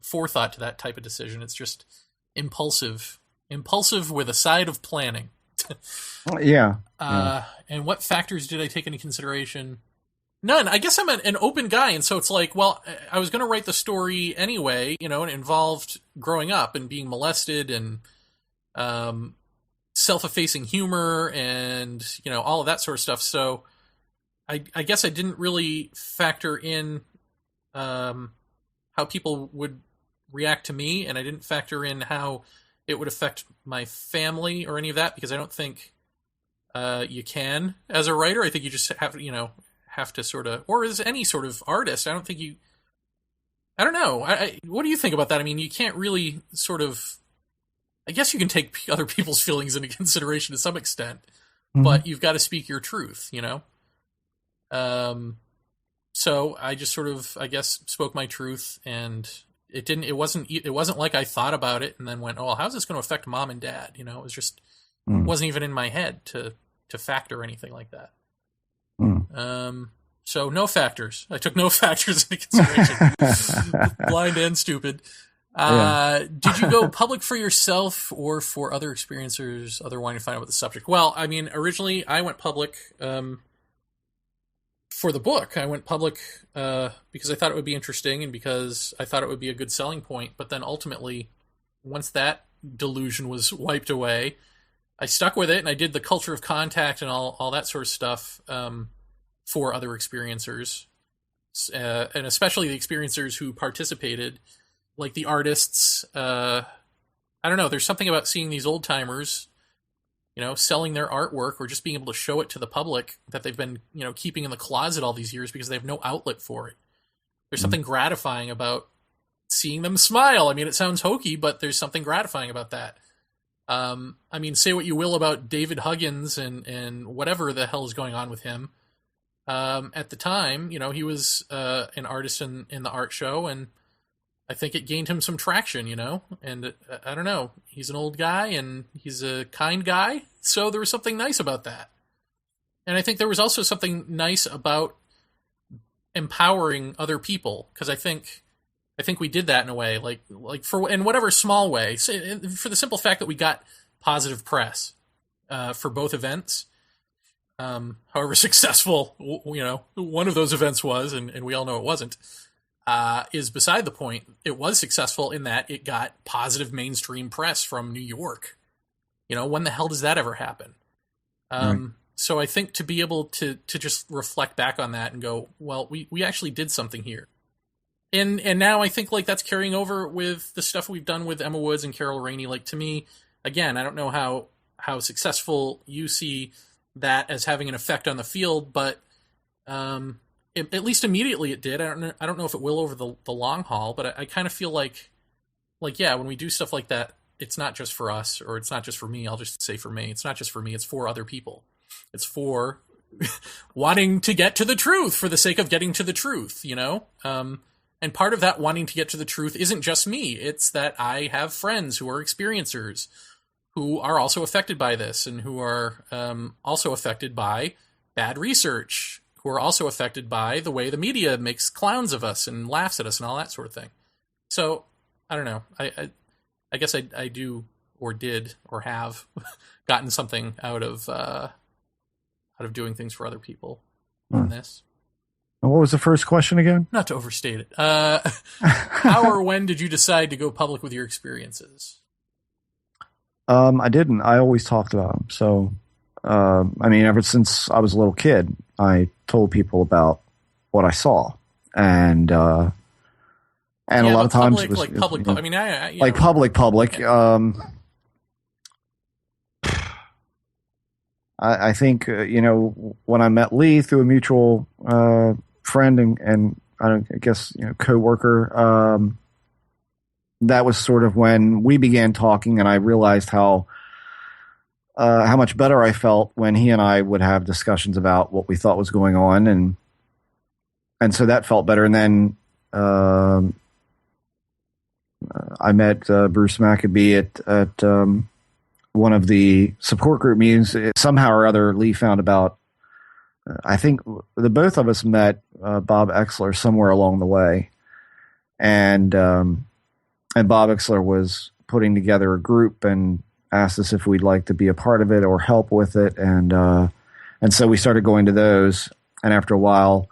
forethought to that type of decision. It's just impulsive with a side of planning. Yeah. And what factors did I take into consideration? None. I guess I'm an open guy, and so it's like, well, I was going to write the story anyway, you know, and it involved growing up and being molested and self-effacing humor and, you know, all of that sort of stuff. So I guess I didn't really factor in how people would react to me, and I didn't factor in how it would affect my family or any of that, because I don't think you can as a writer. I think you just have to sort of, or as any sort of artist, I don't think you, I don't know. What do you think about that? I mean, you can't really sort of, I guess you can take other people's feelings into consideration to some extent, but you've got to speak your truth, you know? So I just sort of, I guess, spoke my truth, and it wasn't like I thought about it and then went, oh, how's this going to affect mom and dad? You know, it was just, wasn't even in my head to factor anything like that. So no factors. I took no factors into consideration. Blind and stupid. Did you go public for yourself or for other experiencers, other wanting to find out about the subject? Well, I mean, originally I went public, for the book. I went public, because I thought it would be interesting and because I thought it would be a good selling point. But then ultimately, once that delusion was wiped away, I stuck with it and I did the culture of contact and all that sort of stuff, for other experiencers, and especially the experiencers who participated, like the artists. I don't know, there's something about seeing these old timers, you know, selling their artwork or just being able to show it to the public that they've been, you know, keeping in the closet all these years because they have no outlet for it. There's something gratifying about seeing them smile. I mean, it sounds hokey, but there's something gratifying about that. I mean, say what you will about David Huggins and whatever the hell is going on with him. At the time, you know, he was an artist in the art show, and I think it gained him some traction, you know, and I don't know, he's an old guy and he's a kind guy, so there was something nice about that. And I think there was also something nice about empowering other people, because I think we did that in a way, like for, in whatever small way, for the simple fact that we got positive press for both events. However successful, you know, one of those events was, and we all know it wasn't, is beside the point. It was successful in that it got positive mainstream press from New York. You know, when the hell does that ever happen? So I think to be able to just reflect back on that and go, well, we actually did something here. And now I think like that's carrying over with the stuff we've done with Emma Woods and Carol Rainey. Like, to me, again, I don't know how successful you see that as having an effect on the field, but at least immediately it did. I don't know if it will over the long haul, but I kind of feel like yeah, when we do stuff like that, it's not just for us, or it's not just for me. I'll just say for me. It's not just for me. It's for other people. It's for wanting to get to the truth for the sake of getting to the truth, you know? And part of that wanting to get to the truth isn't just me. It's that I have friends who are experiencers who are also affected by this, and who are also affected by bad research, who are also affected by the way the media makes clowns of us and laughs at us and all that sort of thing. So I don't know. I guess I do or did or have gotten something out of doing things for other people in this. What was the first question again? Not to overstate it. How or when did you decide to go public with your experiences? I didn't. I always talked about them. So, I mean, ever since I was a little kid, I told people about what I saw, and a lot of times it was like public. I mean, like public. Yeah. I think when I met Lee through a mutual friend and I guess coworker. That was sort of when we began talking, and I realized how much better I felt when he and I would have discussions about what we thought was going on, and so that felt better. And then I met Bruce Maccabee at one of the support group meetings. Somehow or other, Lee found about. I think the both of us met Bob Exler somewhere along the way, and Bob Exler was putting together a group and asked us if we'd like to be a part of it or help with it, and so we started going to those. And after a while,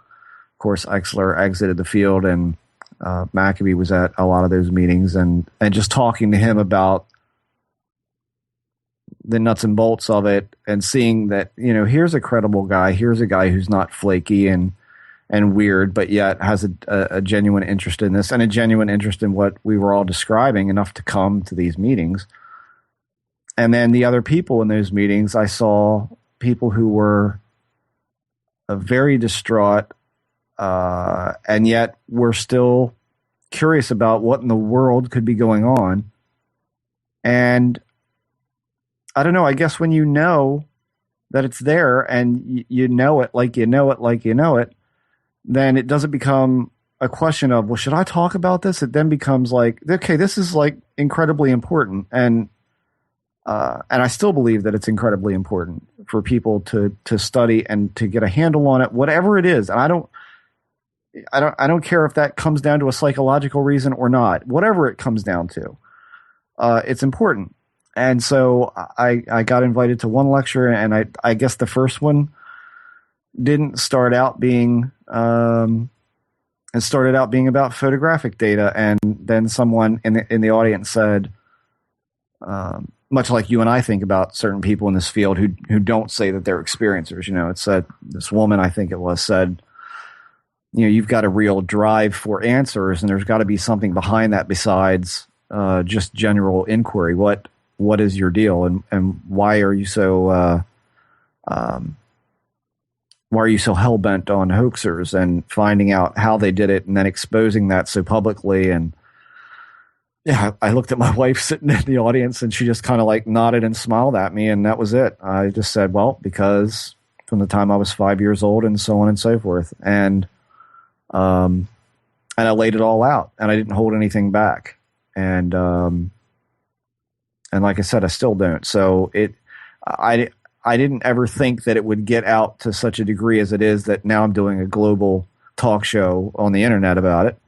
of course, Exler exited the field, and Maccabee was at a lot of those meetings, and just talking to him about the nuts and bolts of it, and seeing that here's a credible guy, here's a guy who's not flaky and weird, but yet has a genuine interest in this and a genuine interest in what we were all describing, enough to come to these meetings. And then the other people in those meetings, I saw people who were very distraught, and yet were still curious about what in the world could be going on. And I don't know, I guess when you know that it's there and you know it like you know it, then it doesn't become a question of, well, should I talk about this? It then becomes like, okay, this is like incredibly important. And I still believe that it's incredibly important for people to study and to get a handle on it, whatever it is. And I don't care if that comes down to a psychological reason or not, whatever it comes down to, it's important. And so I got invited to one lecture, and I guess the first one didn't start out being it started out being about photographic data, and then someone in the audience said, much like you and I think about certain people in this field who don't say that they're experiencers. It said, this woman, I think it was, said, you've got a real drive for answers, and there's got to be something behind that besides just general inquiry. What is your deal, and why are you so hell bent on hoaxers and finding out how they did it and then exposing that so publicly? And yeah, I looked at my wife sitting in the audience, and she just kind of like nodded and smiled at me, and that was it. I just said, well, because from the time I was 5 years old, and so on and so forth, and I laid it all out, and I didn't hold anything back, and like I said, I still don't. So I didn't ever think that it would get out to such a degree as it is, that now I'm doing a global talk show on the internet about it.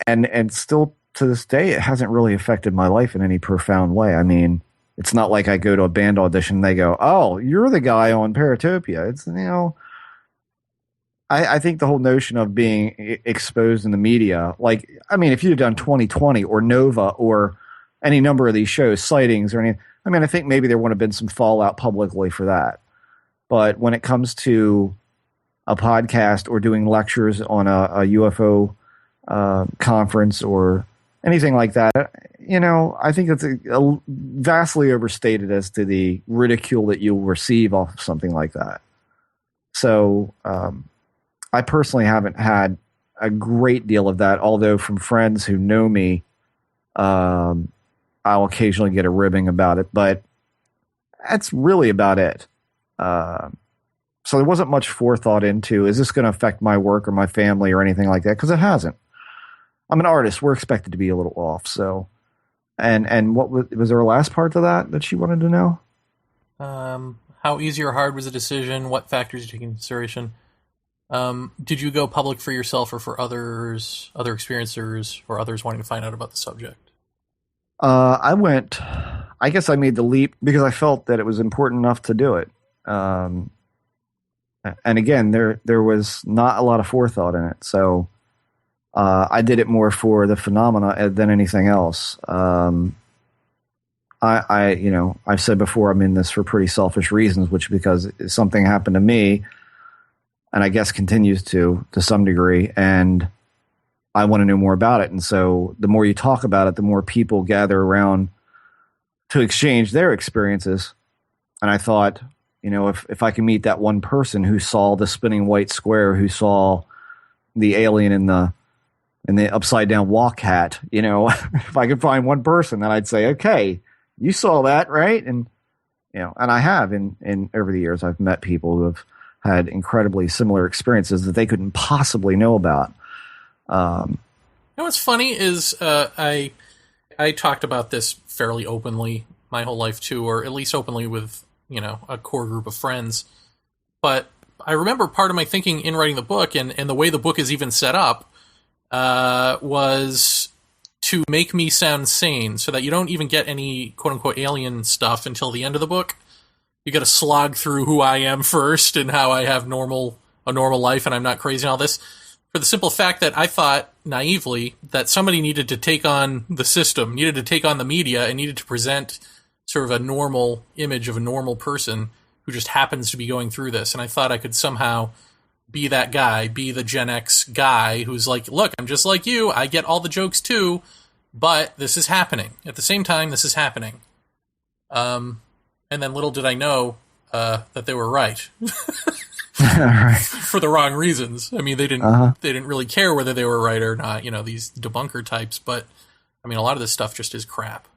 And still to this day, it hasn't really affected my life in any profound way. I mean, it's not like I go to a band audition and they go, "Oh, you're the guy on Paratopia." It's, I think the whole notion of being exposed in the media, like, I mean, if you'd have done 2020 or Nova or any number of these shows, Sightings or anything, I mean, I think maybe there would have been some fallout publicly for that. But when it comes to a podcast or doing lectures on a UFO conference or anything like that, I think it's a vastly overstated as to the ridicule that you'll receive off of something like that. So, I personally haven't had a great deal of that, although from friends who know me, I'll occasionally get a ribbing about it, but that's really about it. So there wasn't much forethought into, is this going to affect my work or my family or anything like that? Because it hasn't. I'm an artist. We're expected to be a little off. So, and what was there a last part to that she wanted to know? How easy or hard was the decision? What factors did you take into consideration? Did you go public for yourself or for others, other experiencers, or others wanting to find out about the subject? I guess I made the leap because I felt that it was important enough to do it. And again, there was not a lot of forethought in it. So I did it more for the phenomena than anything else. I've said before, I'm in this for pretty selfish reasons, which because something happened to me, and I guess continues to some degree, and I want to know more about it. And so the more you talk about it, the more people gather around to exchange their experiences. And I thought, if I can meet that one person who saw the spinning white square, who saw the alien in the upside down walk hat, if I could find one person, then I'd say, okay, you saw that, right? And and I have in over the years, I've met people who have had incredibly similar experiences that they couldn't possibly know about. What's funny is I talked about this fairly openly my whole life too, or at least openly with a core group of friends. But I remember part of my thinking in writing the book, and the way the book is even set up, was to make me sound sane, so that you don't even get any quote unquote alien stuff until the end of the book. You got to slog through who I am first and how I have a normal life and I'm not crazy and all this. For the simple fact that I thought naively that somebody needed to take on the system, needed to take on the media, and needed to present sort of a normal image of a normal person who just happens to be going through this. And I thought I could somehow be that guy, be the Gen X guy who's like, look, I'm just like you. I get all the jokes too, but this is happening. At the same time, this is happening. And then little did I know that they were right. Right. For the wrong reasons. I mean, they didn't really care whether they were right or not, these debunker types, but I mean, a lot of this stuff just is crap.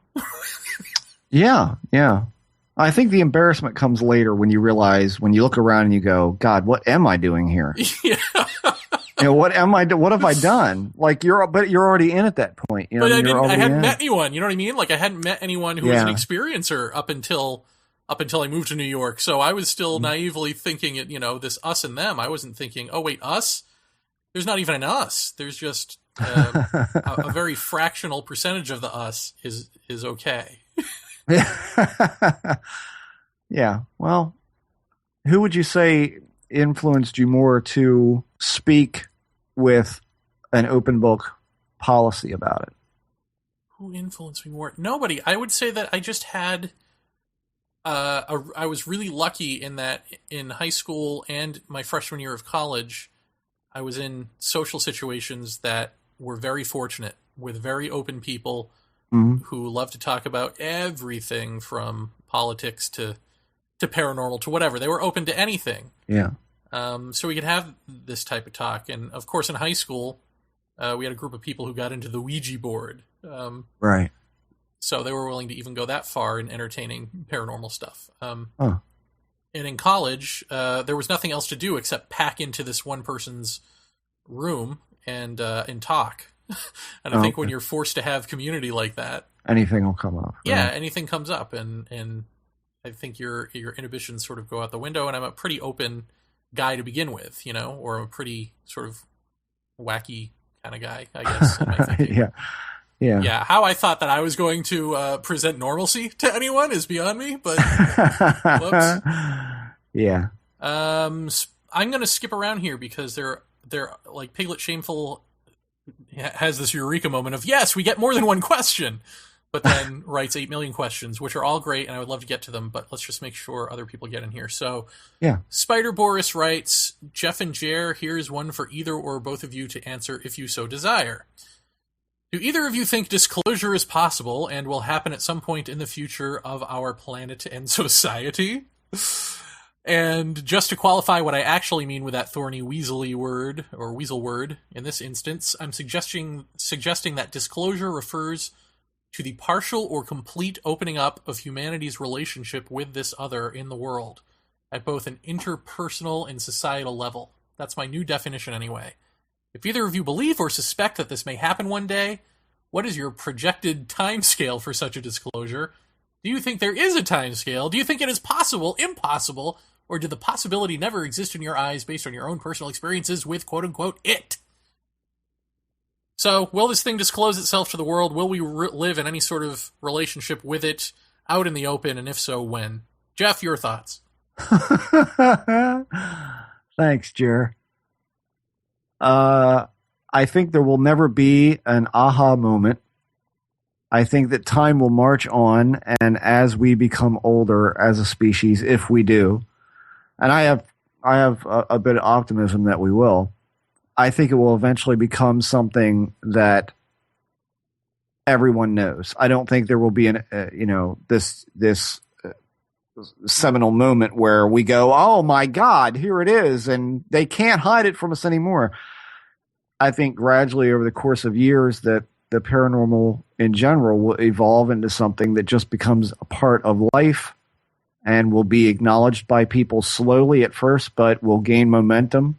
Yeah. I think the embarrassment comes later when you realize, when you look around and you go, God, what am I doing here? Yeah. What have I done? Like you're already in at that point. But I hadn't met anyone, you know what I mean? Like I hadn't met anyone who was an experiencer up until I moved to New York. So I was still naively thinking it, this us and them. I wasn't thinking, oh wait, us? There's not even an us. There's just a very fractional percentage of the us is okay. Yeah. Well, who would you say influenced you more to speak with an open book policy about it? Who influenced me more? Nobody. I would say that I just had... I was really lucky in that in high school and my freshman year of college, I was in social situations that were very fortunate with very open people who love to talk about everything from politics to paranormal to whatever. They were open to anything. Yeah. So we could have this type of talk. And of course, in high school, we had a group of people who got into the Ouija board. Right. So they were willing to even go that far in entertaining paranormal stuff. And in college, there was nothing else to do except pack into this one person's room and talk. And I think when you're forced to have community like that, anything will come up. Right? Yeah, anything comes up, and I think your inhibitions sort of go out the window. And I'm a pretty open guy to begin with, or a pretty sort of wacky kind of guy, I guess. In my thinking. Yeah. How I thought that I was going to present normalcy to anyone is beyond me, but whoops. Yeah. I'm going to skip around here because they're like Piglet Shameful has this eureka moment of, yes, we get more than one question, but then writes 8 million questions, which are all great, and I would love to get to them, but let's just make sure other people get in here. So, yeah. Spider Boris writes, Jeff and Jer, here's one for either or both of you to answer if you so desire. Do either of you think disclosure is possible and will happen at some point in the future of our planet and society? And just to qualify what I actually mean with that thorny weaselly word, or weasel word, in this instance, I'm suggesting that disclosure refers to the partial or complete opening up of humanity's relationship with this other in the world, at both an interpersonal and societal level. That's my new definition anyway. If either of you believe or suspect that this may happen one day, what is your projected timescale for such a disclosure? Do you think there is a timescale? Do you think it is possible, impossible, or did the possibility never exist in your eyes based on your own personal experiences with quote-unquote it? So, will this thing disclose itself to the world? Will we live in any sort of relationship with it out in the open, and if so, when? Jeff, your thoughts? Thanks, Jer. I think there will never be an aha moment. I think that time will march on, and as we become older as a species, if we do, and I have a bit of optimism that we will, I think it will eventually become something that everyone knows. I don't think there will be this seminal moment where we go, oh my God, here it is, and they can't hide it from us anymore. I think gradually over the course of years that the paranormal in general will evolve into something that just becomes a part of life and will be acknowledged by people slowly at first, but will gain momentum.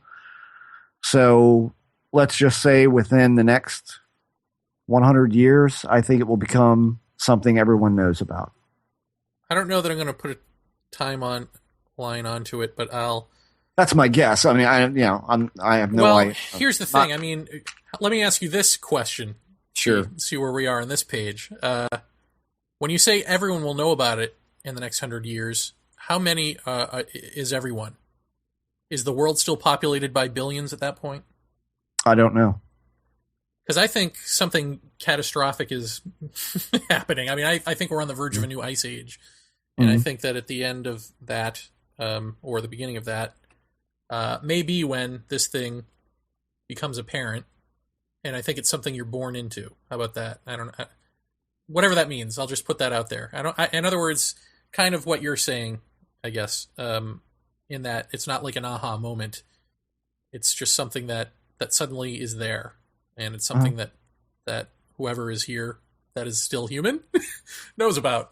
So let's just say within the next 100 years, I think it will become something everyone knows about. I don't know that I'm going to put a line onto it, but I'll. That's my guess. I mean, I have no idea. Well, here's the thing. I mean, let me ask you this question. Sure. See where we are on this page. When you say everyone will know about it in the next 100 years, how many is everyone? Is the world still populated by billions at that point? I don't know. Because I think something catastrophic is happening. I mean, I think we're on the verge of a new ice age. And I think that at the end of that, or the beginning of that, may be when this thing becomes apparent. And I think it's something you're born into. How about that? I don't know. Whatever that means, I'll just put that out there. In other words, kind of what you're saying, I guess, in that it's not like an aha moment. It's just something that suddenly is there. And it's something that whoever is here that is still human knows about.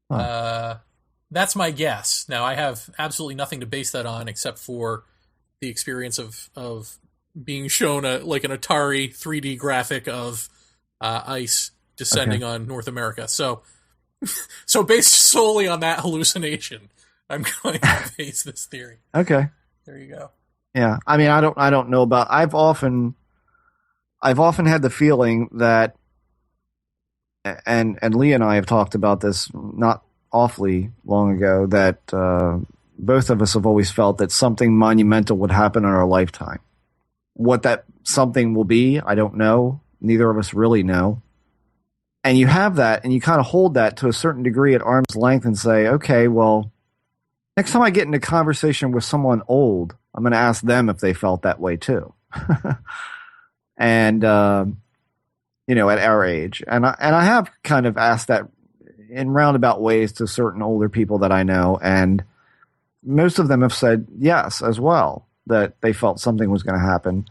That's my guess. Now, I have absolutely nothing to base that on except for the experience of being shown like an Atari 3D graphic of ice descending on North America. So based solely on that hallucination, I'm going to base this theory. Okay. There you go. Yeah. I mean, I don't know about. I've often had the feeling that, and Lee and I have talked about this not awfully long ago, that both of us have always felt that something monumental would happen in our lifetime. What that something will be, I don't know. Neither of us really know. And you have that, and you kind of hold that to a certain degree at arm's length and say, okay, well, next time I get into conversation with someone old, I'm going to ask them if they felt that way too. And, at our age. And I have kind of asked that in roundabout ways to certain older people that I know. And most of them have said yes as well, that they felt something was going to happen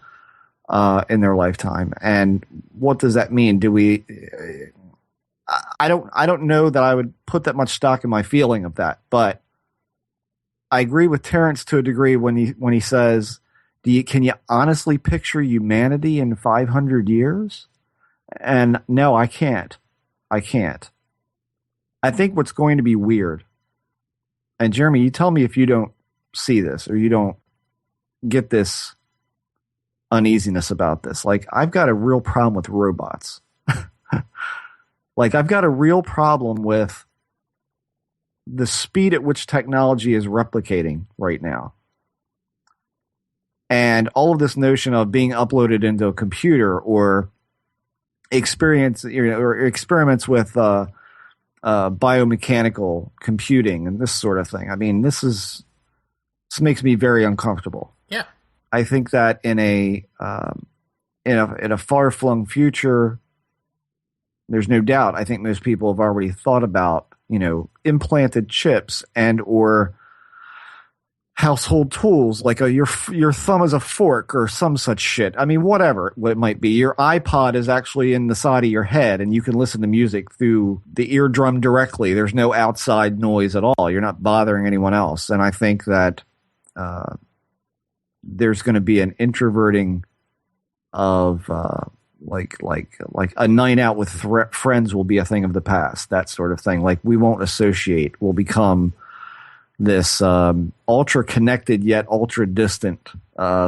in their lifetime. And what does that mean? Do we, I don't know that I would put that much stock in my feeling of that, but I agree with Terrence to a degree when he says, can you honestly picture humanity in 500 years? And no, I can't. I think what's going to be weird, and Jeremy, you tell me if you don't see this or you don't get this uneasiness about this. Like, I've got a real problem with robots. Like, I've got a real problem with the speed at which technology is replicating right now. And all of this notion of being uploaded into a computer or experiments with biomechanical computing and this sort of thing. I mean, this makes me very uncomfortable. Yeah, I think that in a far-flung future, there's no doubt. I think most people have already thought about, implanted chips and or household tools like your thumb is a fork or some such shit. I mean, whatever it might be. Your iPod is actually in the side of your head and you can listen to music through the eardrum directly. There's no outside noise at all. You're not bothering anyone else. And I think that there's going to be an introverting of like a night out with friends will be a thing of the past, that sort of thing. Like, we won't associate. We'll become this ultra connected yet ultra distant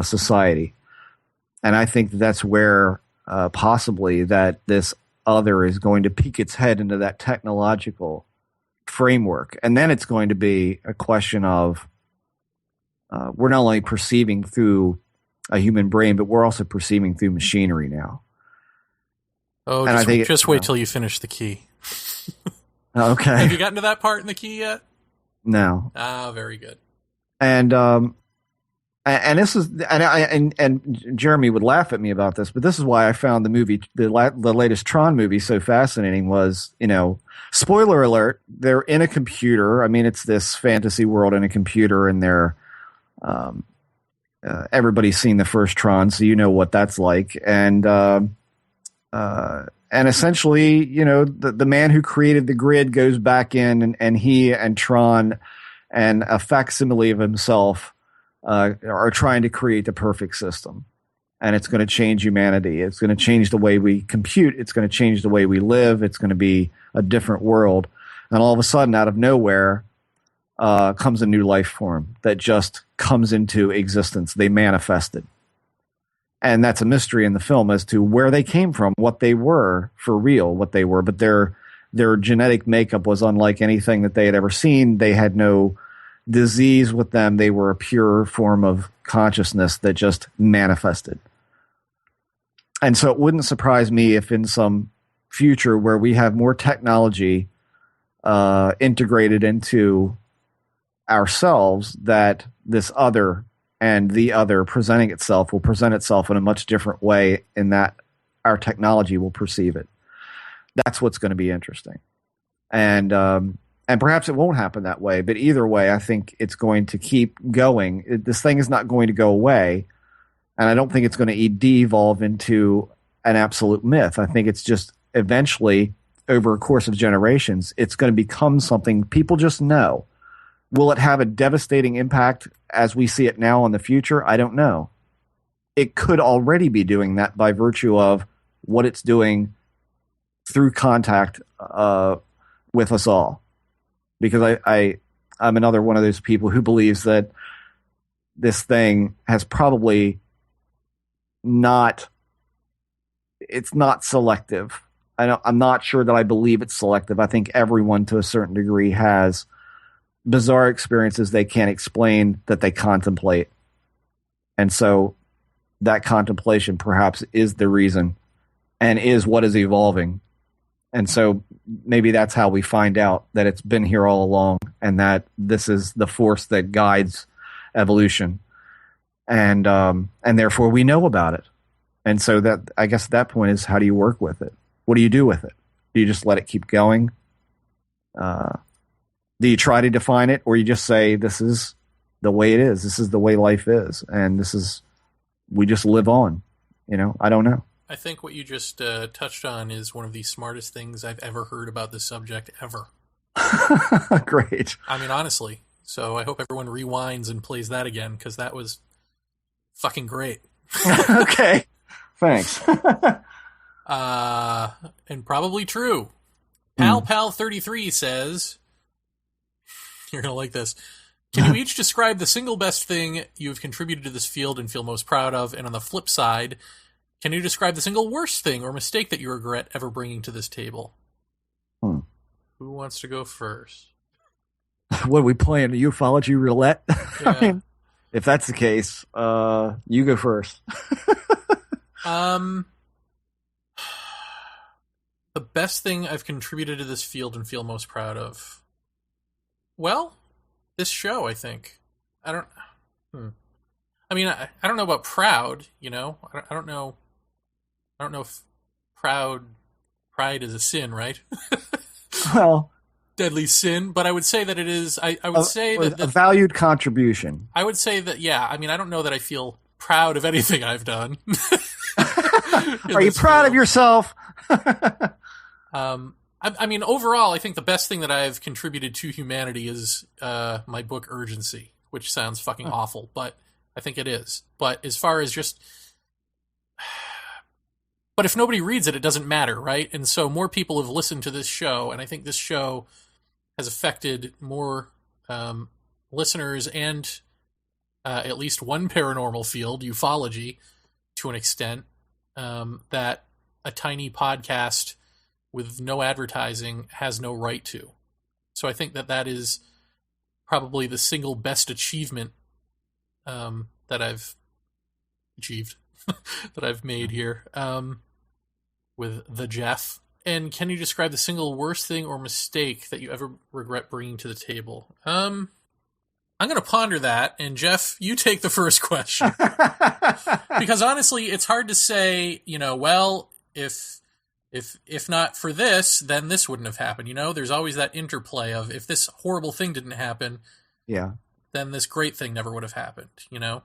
society. And I think that's where possibly that this other is going to peek its head into that technological framework. And then it's going to be a question of we're not only perceiving through a human brain, but we're also perceiving through machinery now. Oh, and just wait till you finish the key. Okay. Have you gotten to that part in the key yet? No. Ah, very good. And this is and Jeremy would laugh at me about this, but this is why I found the movie, the latest Tron movie, so fascinating. Was, spoiler alert, they're in a computer. I mean, it's this fantasy world in a computer, and they're everybody's seen the first Tron, so you know what that's like. And essentially, the man who created the grid goes back in, and he and Tron and a facsimile of himself are trying to create the perfect system. And it's going to change humanity. It's going to change the way we compute. It's going to change the way we live. It's going to be a different world. And all of a sudden, out of nowhere, comes a new life form that just comes into existence. They manifested. And that's a mystery in the film as to where they came from, what they were for real, what they were. But their genetic makeup was unlike anything that they had ever seen. They had no disease with them. They were a pure form of consciousness that just manifested. And so it wouldn't surprise me if in some future where we have more technology integrated into ourselves, that this other and the other presenting itself will present itself in a much different way, in that our technology will perceive it. That's what's going to be interesting. And perhaps it won't happen that way, but either way, I think it's going to keep going. This thing is not going to go away, and I don't think it's going to de-evolve into an absolute myth. I think it's just eventually, over a course of generations, it's going to become something people just know. Will it have a devastating impact as we see it now in the future? I don't know. It could already be doing that by virtue of what it's doing through contact with us all. Because I'm another one of those people who believes that this thing has probably it's not selective. I'm not sure that I believe it's selective. I think everyone to a certain degree has bizarre experiences they can't explain that they contemplate. And so that contemplation perhaps is the reason and is what is evolving. And so maybe that's how we find out that it's been here all along, and that this is the force that guides evolution. And therefore we know about it. And so that, I guess at that point, is how do you work with it? What do you do with it? Do you just let it keep going? Do you try to define it, or you just say, this is the way it is. This is the way life is. And we just live on, I don't know. I think what you just touched on is one of the smartest things I've ever heard about this subject ever. Great. I mean, honestly. So I hope everyone rewinds and plays that again, because that was fucking great. Okay. Thanks. And probably true. Pal33 says, you're going to like this. Can you each describe the single best thing you've contributed to this field and feel most proud of? And on the flip side, can you describe the single worst thing or mistake that you regret ever bringing to this table? Who wants to go first? What are we playing? Ufology roulette? Yeah. I mean, if that's the case, you go first. The best thing I've contributed to this field and feel most proud of. Well, this show, I think. I don't know about proud, I don't know if pride is a sin, right? Well, deadly sin, but I would say that it is, I would say that a valued contribution. I would say that, yeah, I don't know that I feel proud of anything I've done. Are you proud of yourself? Overall, I think the best thing that I've contributed to humanity is my book Urgency, which sounds fucking awful, but I think it is. But as far as just... But if nobody reads it, it doesn't matter, right? And so more people have listened to this show, and I think this show has affected more listeners and at least one paranormal field, ufology, to an extent, that a tiny podcast with no advertising has no right to. So I think that is probably the single best achievement that I've achieved, that I've made here with the Jeff. And can you describe the single worst thing or mistake that you ever regret bringing to the table? I'm going to ponder that, and Jeff, you take the first question. Because honestly, it's hard to say, well, if not for this, then this wouldn't have happened. There's always that interplay of, if this horrible thing didn't happen, then this great thing never would have happened, Yeah.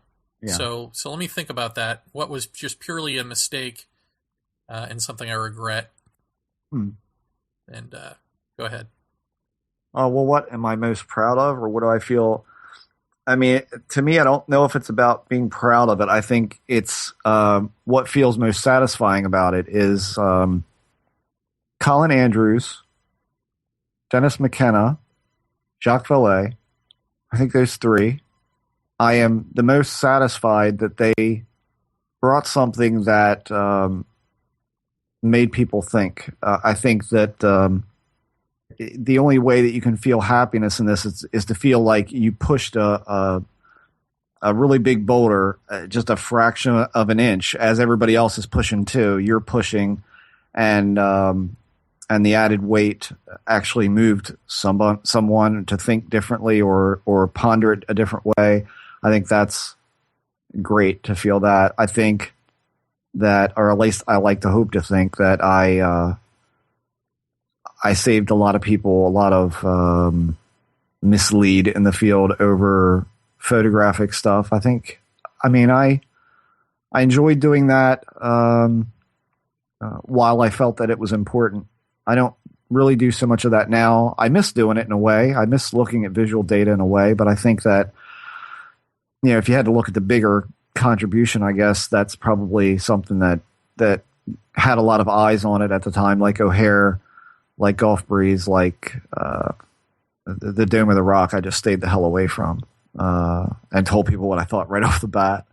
So let me think about that. What was just purely a mistake and something I regret? And go ahead. Well, what am I most proud of, or what do I feel? I mean, to me, I don't know if it's about being proud of it. I think it's what feels most satisfying about it is Colin Andrews, Dennis McKenna, Jacques Vallée. I think those three. I am the most satisfied that they brought something that made people think. I think that the only way that you can feel happiness in this is to feel like you pushed a really big boulder just a fraction of an inch, as everybody else is pushing too. You're pushing, and the added weight actually moved someone to think differently or ponder it a different way. I think that's great to feel that. I think that, or at least I like to hope to think that I saved a lot of people, a lot of mislead in the field over photographic stuff. I enjoyed doing that while I felt that it was important. I don't really do so much of that now. I miss doing it in a way. I miss looking at visual data in a way, but I think that, if you had to look at the bigger contribution, I guess that's probably something that had a lot of eyes on it at the time, like O'Hare, like Gulf Breeze, like the Dome of the Rock. I just stayed the hell away from and told people what I thought right off the bat.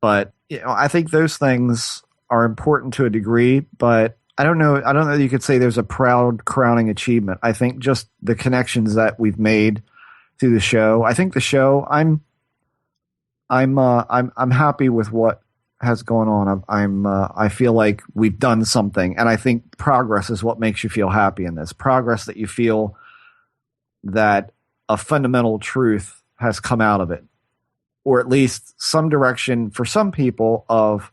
But I think those things are important to a degree, but I don't know that you could say there's a proud crowning achievement. I think just the connections that we've made through the show. I think the show, I'm happy with what has gone on. I feel like we've done something, and I think progress is what makes you feel happy in this. Progress that you feel that a fundamental truth has come out of it, or at least some direction for some people of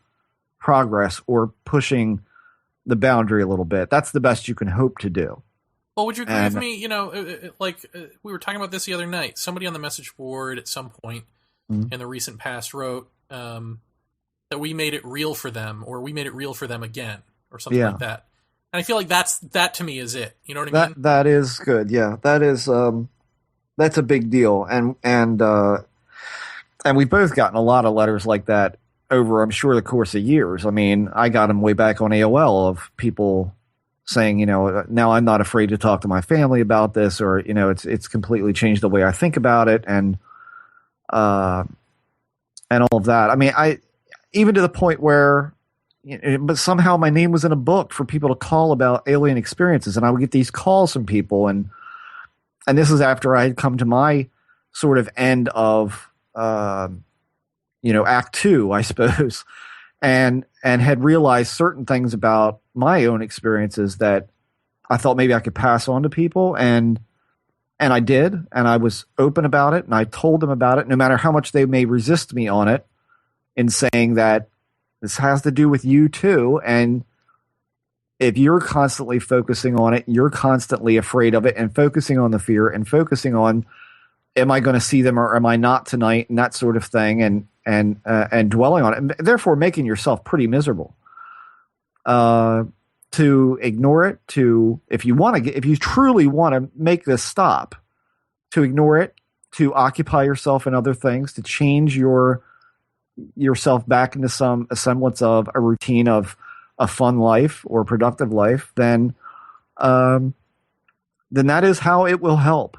progress or pushing the boundary a little bit. That's the best you can hope to do. Well, would you agree with me? We were talking about this the other night. Somebody on the message board at some point in the recent past wrote that we made it real for them, or we made it real for them again, or something like that. And I feel like that to me is it. You know what I mean? That is good. Yeah, that is that's a big deal, and we've both gotten a lot of letters like that over, I'm sure, the course of years. I mean, I got them way back on AOL of people saying, now I'm not afraid to talk to my family about this, or it's completely changed the way I think about it, and all of that. I mean, I even to the point where, but somehow my name was in a book for people to call about alien experiences, and I would get these calls from people, and this is after I had come to my sort of end of Act 2, I suppose, and had realized certain things about my own experiences that I thought maybe I could pass on to people, and I did, and I was open about it, and I told them about it, no matter how much they may resist me on it, in saying that this has to do with you too, and if you're constantly focusing on it, you're constantly afraid of it, and focusing on the fear, and focusing on, am I going to see them or am I not tonight, and that sort of thing, and dwelling on it, and therefore making yourself pretty miserable. To ignore it, if you truly want to make this stop, to ignore it, to occupy yourself in other things, to change yourself back into some semblance of a routine of a fun life or productive life, then that is how it will help.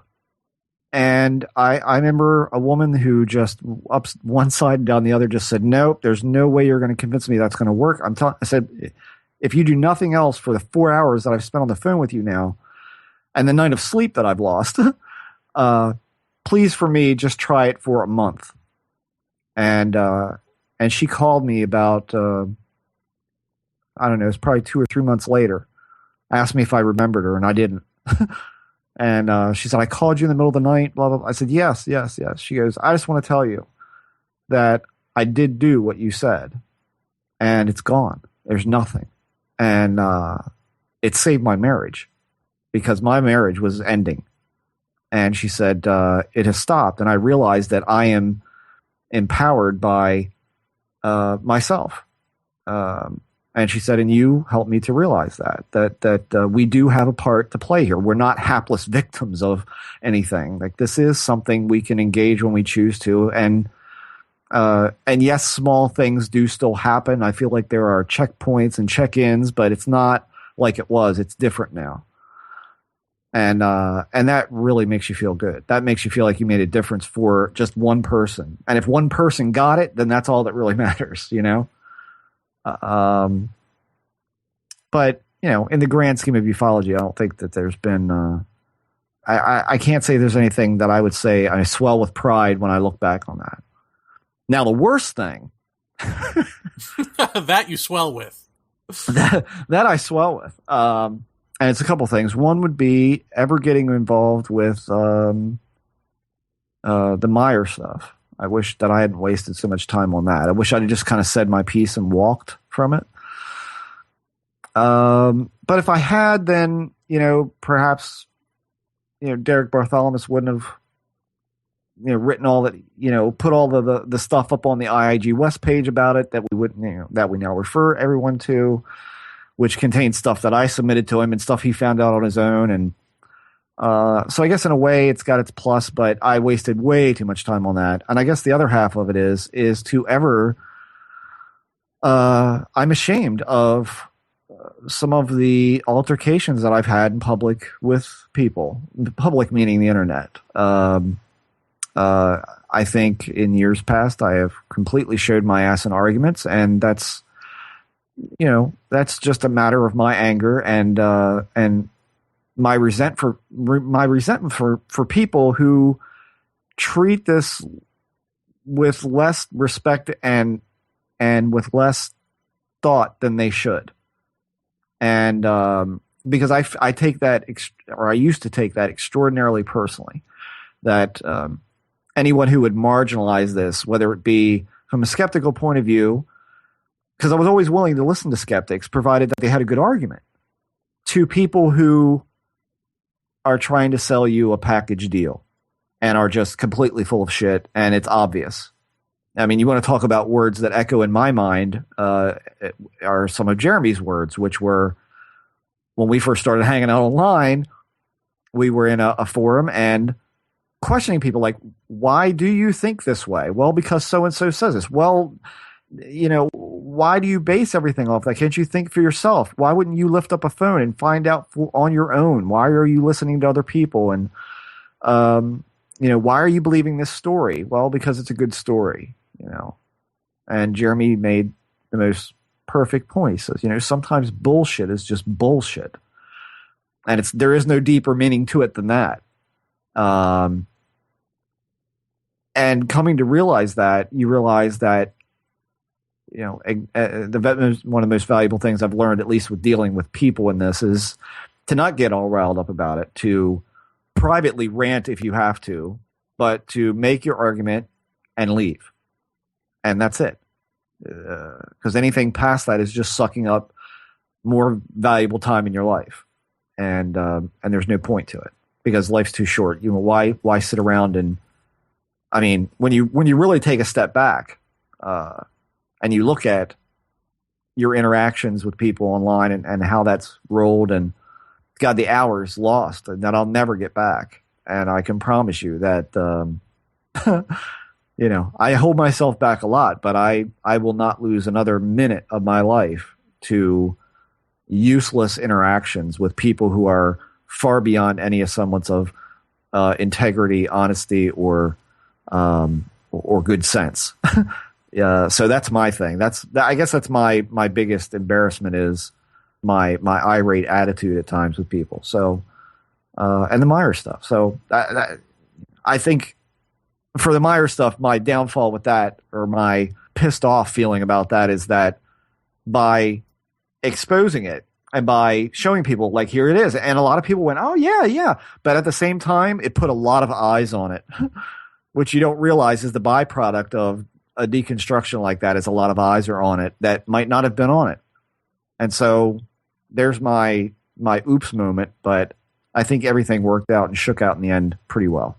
And I remember a woman who just up one side and down the other just said, nope, there's no way you're going to convince me that's going to work. I said, if you do nothing else for the 4 hours that I've spent on the phone with you now and the night of sleep that I've lost, please for me, just try it for a month. And she called me about, I don't know, it was probably 2 or 3 months later, asked me if I remembered her, and I didn't. And she said, I called you in the middle of the night, blah, blah, blah. I said, yes. She goes, I just want to tell you that I did do what you said, and it's gone. There's nothing. And it saved my marriage because my marriage was ending. And she said, it has stopped. And I realized that I am empowered by myself. And she said, and you helped me to realize that we do have a part to play here. We're not hapless victims of anything. Like, this is something we can engage when we choose to. And yes, small things do still happen. I feel like there are checkpoints and check-ins, but it's not like it was. It's different now. And that really makes you feel good. That makes you feel like you made a difference for just one person. And if one person got it, then that's all that really matters, you know? But you know, in the grand scheme of ufology, I don't think that there's been, I can't say there's anything that I would say I swell with pride when I look back on that. Now, the worst thing that you swell with, that I swell with, and it's a couple things. One would be ever getting involved with, the Meyer stuff. I wish that I hadn't wasted so much time on that. I wish I'd have just kind of said my piece and walked from it. But if I had, then, you know, perhaps, you know, Derek Bartholomew wouldn't have, you know, written all that, you know, put all the stuff up on the IIG West page about it that we wouldn't, you know, that we now refer everyone to, which contains stuff that I submitted to him and stuff he found out on his own. And so I guess in a way it's got its plus, but I wasted way too much time on that. And I guess the other half of it is to ever, I'm ashamed of some of the altercations that I've had in public with people, public meaning the internet. I think in years past, I have completely showed my ass in arguments, and that's, you know, that's just a matter of my anger and my resentment for people who treat this with less respect and with less thought than they should. And because I take that, or I used to take that extraordinarily personally, that anyone who would marginalize this, whether it be from a skeptical point of view, because I was always willing to listen to skeptics, provided that they had a good argument, to people who are trying to sell you a package deal and are just completely full of shit, and it's obvious. I mean, you want to talk about words that echo in my mind are some of Jeremy's words, which were, when we first started hanging out online, we were in a forum and questioning people like, why do you think this way? Well, because so-and-so says this. Well, you know, why do you base everything off that? Can't you think for yourself? Why wouldn't you lift up a phone and find out on your own? Why are you listening to other people? And, you know, why are you believing this story? Well, because it's a good story, you know. And Jeremy made the most perfect point. He says, you know, sometimes bullshit is just bullshit. And there is no deeper meaning to it than that. And coming to realize that, you realize that, you know, one of the most valuable things I've learned, at least with dealing with people in this, is to not get all riled up about it, to privately rant if you have to, but to make your argument and leave. And that's it. Because anything past that is just sucking up more valuable time in your life. And there's no point to it, because life's too short. You know, why sit around and, I mean, when you really take a step back, and you look at your interactions with people online and how that's rolled, and God, the hours lost that I'll never get back. And I can promise you that, you know, I hold myself back a lot, but I will not lose another minute of my life to useless interactions with people who are far beyond any semblance of integrity, honesty, or good sense. So that's my thing. I guess that's my biggest embarrassment is my irate attitude at times with people. So and the Meyer stuff. So I think for the Meyer stuff, my downfall with that, or my pissed off feeling about that, is that by exposing it and by showing people, like, here it is, and a lot of people went, oh yeah, but at the same time, it put a lot of eyes on it, which you don't realize is the byproduct of a deconstruction like that. Is a lot of eyes are on it that might not have been on it, and so there's my oops moment. But I think everything worked out and shook out in the end pretty well.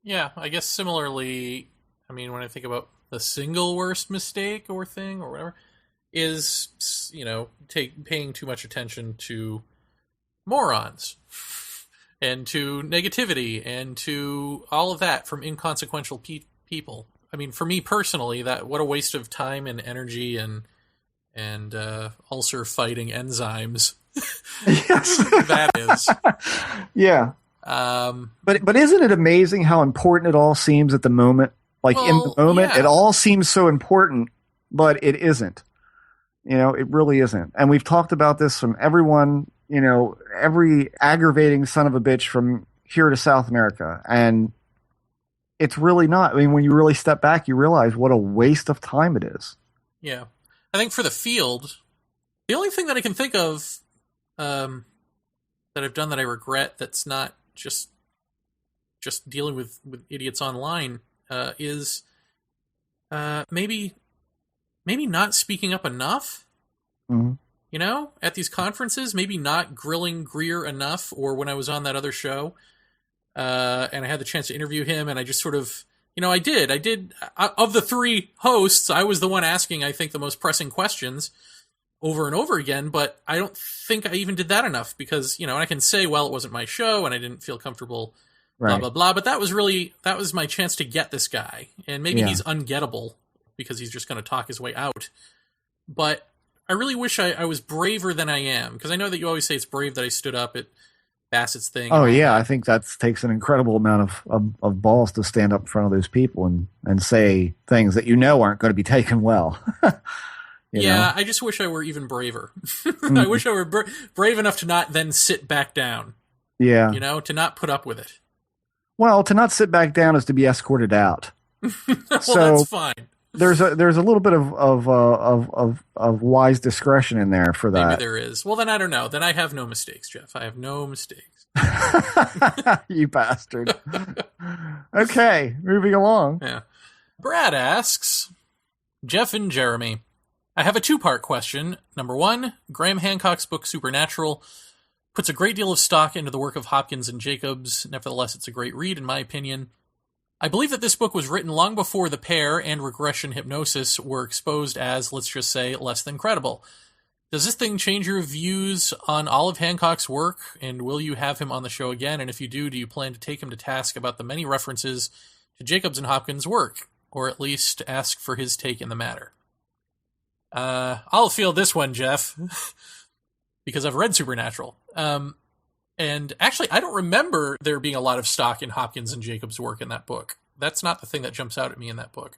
Yeah, I guess similarly, I mean, when I think about the single worst mistake or thing or whatever, is, paying too much attention to morons and to negativity and to all of that from inconsequential people. I mean, for me personally, what a waste of time and energy and ulcer fighting enzymes. Yes, that is. Yeah. But isn't it amazing how important it all seems at the moment? Like, in the moment, yeah. It all seems so important, but it isn't. It really isn't. And we've talked about this from everyone, every aggravating son of a bitch from here to South America. And it's really not. I mean, when you really step back, you realize what a waste of time it is. Yeah. I think for the field, the only thing that I can think of that I've done that I regret that's not just dealing with idiots online is maybe not speaking up enough. Mm-hmm. At these conferences, maybe not grilling Greer enough, or when I was on that other show and I had the chance to interview him, and I just sort of, I did of the three hosts, I was the one asking, I think, the most pressing questions over and over again, but I don't think I even did that enough because, and I can say, well, it wasn't my show and I didn't feel comfortable, blah, blah, blah. But that was my chance to get this guy. And maybe he's ungettable because he's just going to talk his way out. But I really wish I was braver than I am, because I know that you always say it's brave that I stood up at Bassett's thing. Oh, yeah. I think that takes an incredible amount of balls to stand up in front of those people and say things that aren't going to be taken well. Yeah, I just wish I were even braver. I wish I were brave enough to not then sit back down. Yeah. To not put up with it. Well, to not sit back down is to be escorted out. Well, so that's fine. There's a little bit of wise discretion in there for that. Maybe there is. Well, then I don't know. Then I have no mistakes, Jeff. I have no mistakes. You bastard. Okay, moving along. Yeah. Brad asks, Jeff and Jeremy, I have a two-part question. Number one, Graham Hancock's book Supernatural puts a great deal of stock into the work of Hopkins and Jacobs. Nevertheless, it's a great read, in my opinion. I believe that this book was written long before the pair and regression hypnosis were exposed as, let's just say, less than credible. Does this thing change your views on all of Hancock's work, and will you have him on the show again? And if you do you plan to take him to task about the many references to Jacobs and Hopkins' work, or at least ask for his take in the matter? I'll field this one, Jeff, because I've read Supernatural. And actually, I don't remember there being a lot of stock in Hopkins and Jacobs' work in that book. That's not the thing that jumps out at me in that book.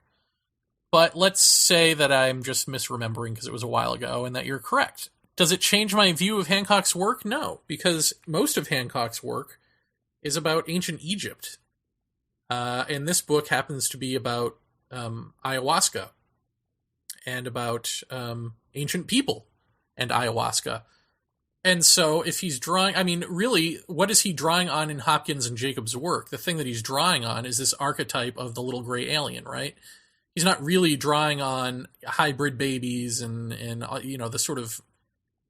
But let's say that I'm just misremembering because it was a while ago and that you're correct. Does it change my view of Hancock's work? No, because most of Hancock's work is about ancient Egypt. And this book happens to be about ayahuasca and about ancient people and ayahuasca. And so if he's drawing, I mean, really, what is he drawing on in Hopkins and Jacobs' work? The thing that he's drawing on is this archetype of the little gray alien, right? He's not really drawing on hybrid babies and the sort of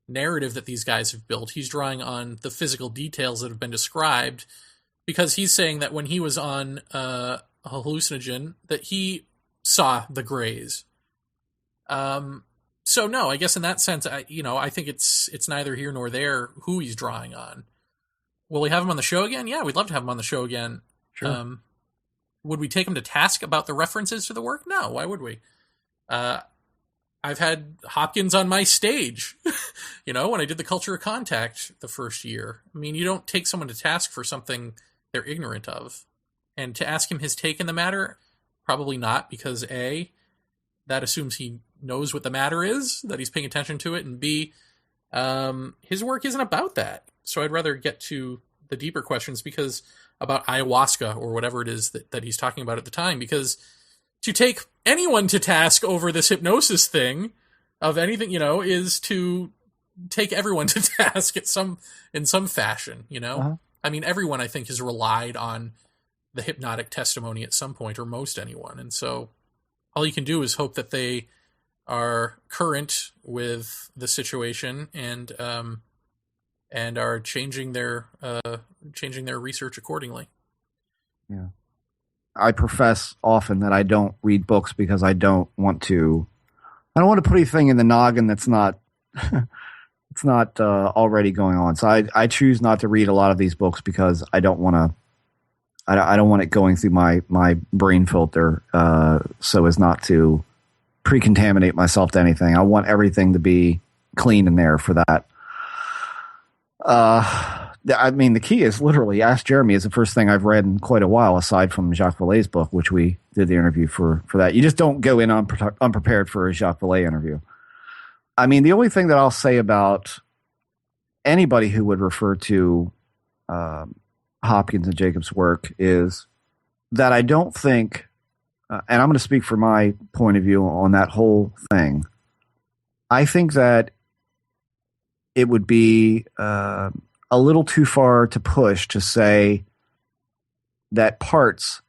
narrative that these guys have built. He's drawing on the physical details that have been described, because he's saying that when he was on a hallucinogen that he saw the grays. So no, I guess in that sense, I think it's neither here nor there who he's drawing on. Will we have him on the show again? Yeah, we'd love to have him on the show again. Sure. Would we take him to task about the references to the work? No, why would we? I've had Hopkins on my stage, when I did the Culture of Contact the first year. I mean, you don't take someone to task for something they're ignorant of. And to ask him his take in the matter, probably not, because A, that assumes he knows what the matter is, that he's paying attention to it, and B, his work isn't about that. So I'd rather get to the deeper questions because about ayahuasca or whatever it is that he's talking about at the time, because to take anyone to task over this hypnosis thing of anything, is to take everyone to task in some fashion, Uh-huh. I mean, everyone I think has relied on the hypnotic testimony at some point, or most anyone. And so all you can do is hope that they are current with the situation and are changing their research accordingly. Yeah. I profess often that I don't read books because I don't want to put anything in the noggin that's not it's not already going on. So I choose not to read a lot of these books because I don't want to. I don't want it going through my brain filter so as not to pre-contaminate myself to anything. I want everything to be clean in there for that. I mean, the key is literally Ask Jeremy is the first thing I've read in quite a while, aside from Jacques Vallée's book, which we did the interview for that. You just don't go in unprepared for a Jacques Vallée interview. I mean, the only thing that I'll say about anybody who would refer to Hopkins and Jacobs' work is that I don't think, and I'm going to speak from my point of view on that whole thing, I think that it would be a little too far to push to say that parts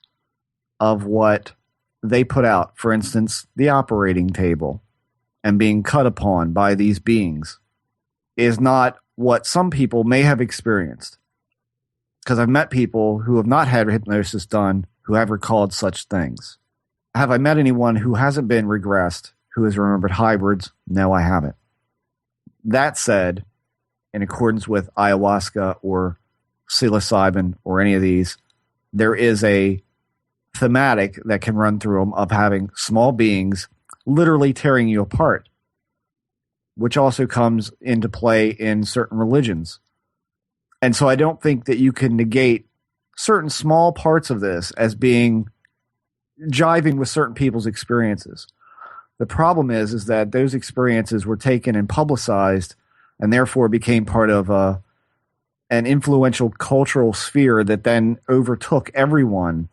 of what they put out, for instance, the operating table and being cut upon by these beings, is not what some people may have experienced. Because I've met people who have not had hypnosis done who have recalled such things. Have I met anyone who hasn't been regressed who has remembered hybrids? No, I haven't. That said, in accordance with ayahuasca or psilocybin or any of these, there is a thematic that can run through them of having small beings literally tearing you apart, which also comes into play in certain religions. And so I don't think that you can negate certain small parts of this as being jiving with certain people's experiences. The problem is that those experiences were taken and publicized and therefore became part of an influential cultural sphere that then overtook everyone,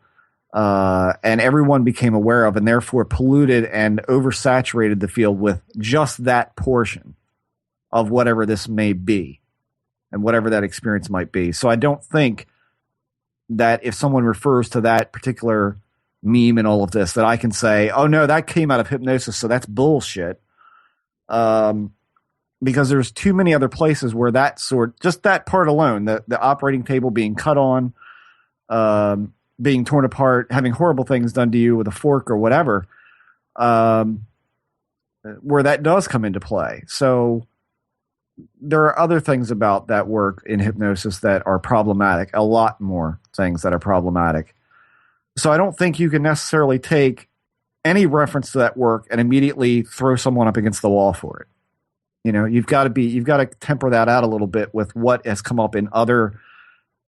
and everyone became aware of, and therefore polluted and oversaturated the field with just that portion of whatever this may be and whatever that experience might be. So I don't think that if someone refers to that particular meme and all of this, that I can say, oh no, that came out of hypnosis, so that's bullshit. Because there's too many other places where just that part alone, the operating table being cut on, being torn apart, having horrible things done to you with a fork or whatever, where that does come into play. So there are other things about that work in hypnosis that are problematic, a lot more things that are problematic. So I don't think you can necessarily take any reference to that work and immediately throw someone up against the wall for it. You've got to temper that out a little bit with what has come up in other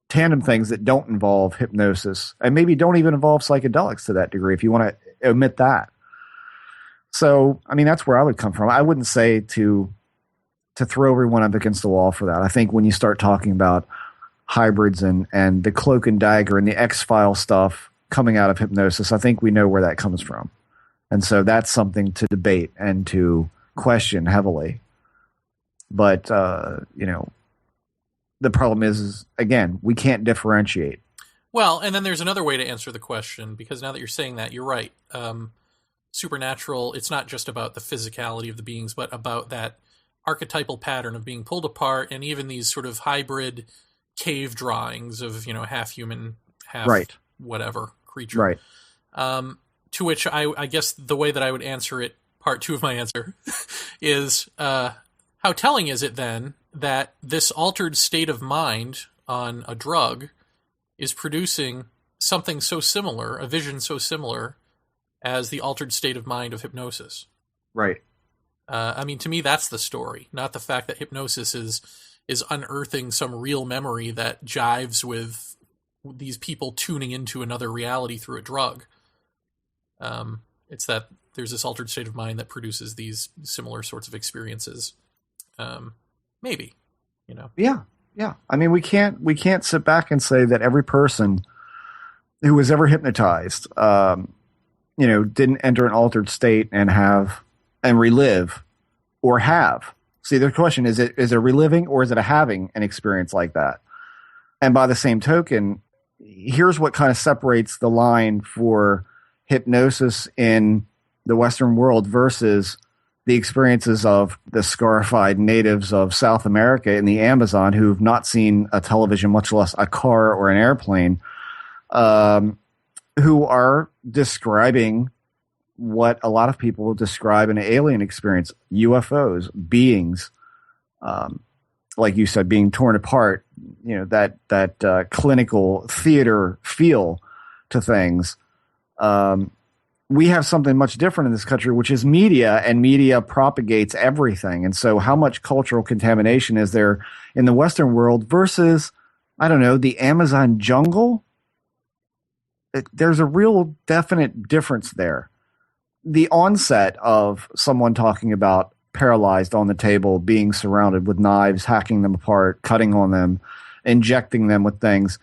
tandem things that don't involve hypnosis and maybe don't even involve psychedelics to that degree, if you want to omit that. So, I mean, that's where I would come from. I wouldn't say to throw everyone up against the wall for that. I think when you start talking about hybrids and the cloak and dagger and the X-File stuff coming out of hypnosis, I think we know where that comes from. And so that's something to debate and to question heavily. But, the problem is, again, we can't differentiate. Well, and then there's another way to answer the question, because now that you're saying that, you're right. Supernatural, it's not just about the physicality of the beings, but about that archetypal pattern of being pulled apart, and even these sort of hybrid cave drawings of, half human, half whatever creature. Right. To which I guess the way that I would answer it, part two of my answer, is how telling is it then that this altered state of mind on a drug is producing something so similar, a vision so similar as the altered state of mind of hypnosis? Right. I mean, to me, that's the story, not the fact that hypnosis is unearthing some real memory that jives with these people tuning into another reality through a drug. It's that there's this altered state of mind that produces these similar sorts of experiences. Maybe, you know. Yeah. I mean, we can't sit back and say that every person who was ever hypnotized, didn't enter an altered state and relive or have. See, the question is it a reliving or is it a having an experience like that? And by the same token, here's what kind of separates the line for hypnosis in the Western world versus the experiences of the scarified natives of South America in the Amazon who've not seen a television, much less a car or an airplane, who are describing what a lot of people describe an alien experience, UFOs, beings, like you said, being torn apart, that clinical theater feel to things. We have something much different in this country, which is media, and media propagates everything. And so how much cultural contamination is there in the Western world versus, I don't know, the Amazon jungle? There's a real definite difference there. The onset of someone talking about paralyzed on the table, being surrounded with knives, hacking them apart, cutting on them, injecting them with things,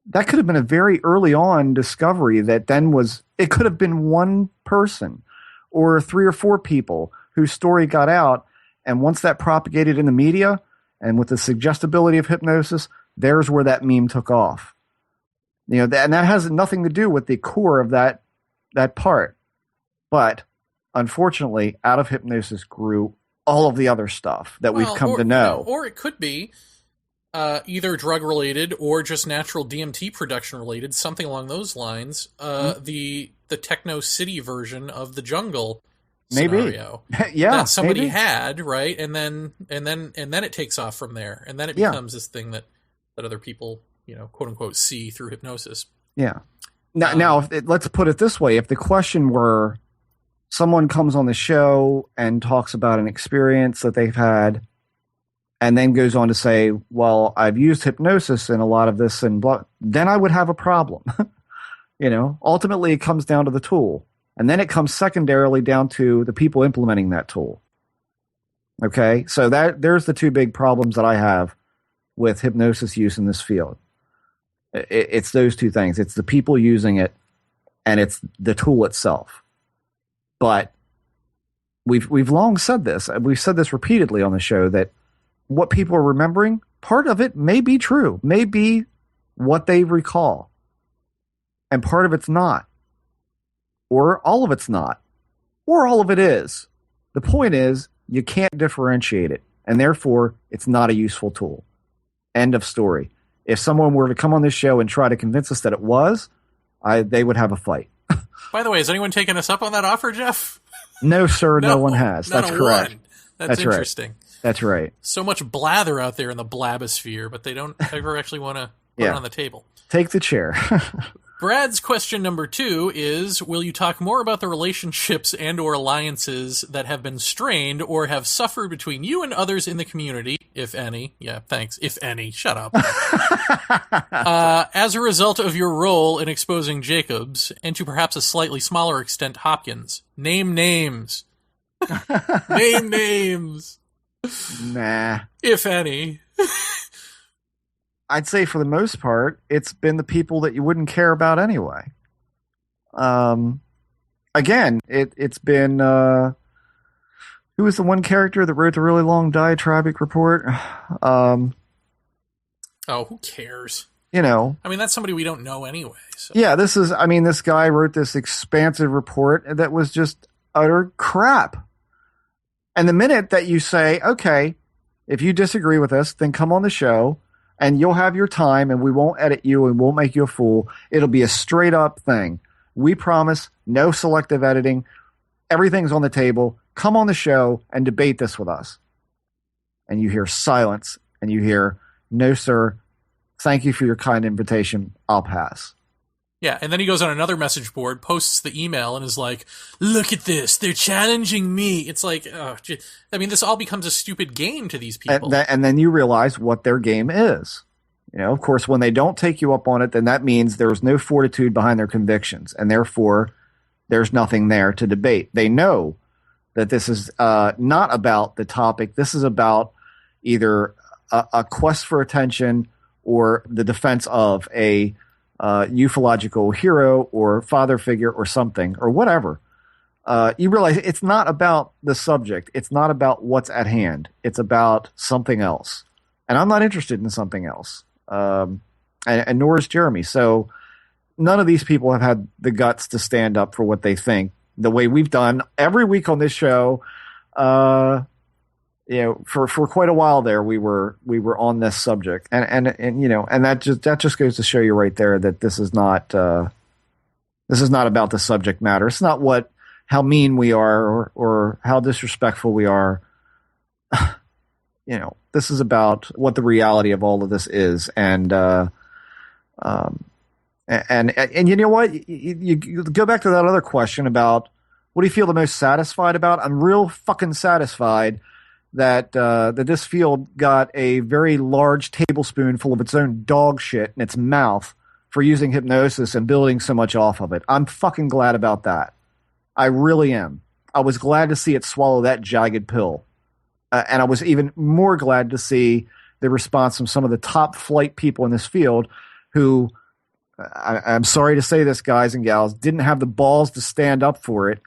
that could have been a very early on discovery that then it could have been one person or 3 or 4 people whose story got out. And once that propagated in the media and with the suggestibility of hypnosis, there's where that meme took off. And that has nothing to do with the core of that part. But unfortunately, out of hypnosis grew all of the other stuff that we've come to know. Or it could be either drug-related or just natural DMT production-related, something along those lines. The Techno City version of the jungle scenario. Yeah, that somebody maybe. had, right? And then it takes off from there. And then it becomes this thing that other people, quote unquote, see through hypnosis. Yeah. Now let's put it this way. If the question were someone comes on the show and talks about an experience that they've had and then goes on to say, well, I've used hypnosis in a lot of this and blah, then I would have a problem. Ultimately it comes down to the tool. And then it comes secondarily down to the people implementing that tool. Okay. So there's the 2 big problems that I have with hypnosis use in this field. It's those 2 things. It's the people using it and it's the tool itself. But we've long said this. We've said this repeatedly on the show that what people are remembering, part of it may be true, may be what they recall. And part of it's not. Or all of it's not. Or all of it is. The point is, you can't differentiate it. And therefore, it's not a useful tool. End of story. If someone were to come on this show and try to convince us that it was, they would have a fight. By the way, has anyone taken us up on that offer, Jeff? No, sir, no one has. That's correct. One. That's interesting. Right. That's right. So much blather out there in the blabosphere, but they don't ever actually want to put it on the table. Take the chair. Brad's question number 2 is, will you talk more about the relationships and or alliances that have been strained or have suffered between you and others in the community, if any? Yeah, thanks. If any. Shut up. As a result of your role in exposing Jacobs, and to perhaps a slightly smaller extent Hopkins. Name names. Name names. Nah. If any. I'd say for the most part, it's been the people that you wouldn't care about anyway. Again, it's been who was the one character that wrote the really long diatribic report? Oh, who cares? I mean, that's somebody we don't know anyway. So. Yeah, this guy wrote this expansive report that was just utter crap. And the minute that you say, okay, if you disagree with us, then come on the show. And you'll have your time, and we won't edit you and won't make you a fool. It'll be a straight up thing. We promise no selective editing. Everything's on the table. Come on the show and debate this with us. And you hear silence, and you hear, no, sir, thank you for your kind invitation. I'll pass. Yeah, and then he goes on another message board, posts the email, and is like, look at this. They're challenging me. It's like, this all becomes a stupid game to these people. And then you realize what their game is. Of course, when they don't take you up on it, then that means there's no fortitude behind their convictions, and therefore there's nothing there to debate. They know that this is not about the topic. This is about either a quest for attention or the defense of a ufological hero or father figure or something or whatever. You realize it's not about the subject. It's not about what's at hand. It's about something else. And I'm not interested in something else. And nor is Jeremy. So none of these people have had the guts to stand up for what they think the way we've done every week on this show. For quite a while there, we were on this subject, and that just goes to show you right there that this is not about the subject matter. It's not how mean we are or how disrespectful we are. This is about what the reality of all of this is, and you know what? You go back to that other question about what do you feel the most satisfied about? I'm real fucking satisfied that this field got a very large tablespoonful of its own dog shit in its mouth for using hypnosis and building so much off of it. I'm fucking glad about that. I really am. I was glad to see it swallow that jagged pill. And I was even more glad to see the response from some of the top flight people in this field who, I'm sorry to say this, guys and gals, didn't have the balls to stand up for it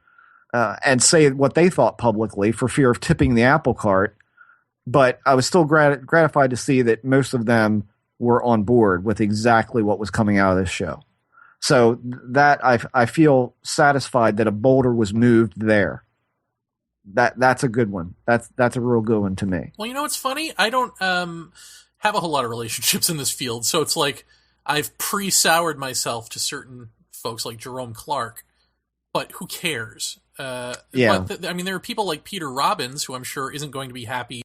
and say what they thought publicly for fear of tipping the apple cart. But I was still gratified to see that most of them were on board with exactly what was coming out of this show. So that I feel satisfied that a boulder was moved there. That's a good one. That's a real good one to me. Well, it's funny. I don't have a whole lot of relationships in this field, so it's like I've pre-soured myself to certain folks like Jerome Clark, but who cares? Yeah. But there are people like Peter Robbins, who I'm sure isn't going to be happy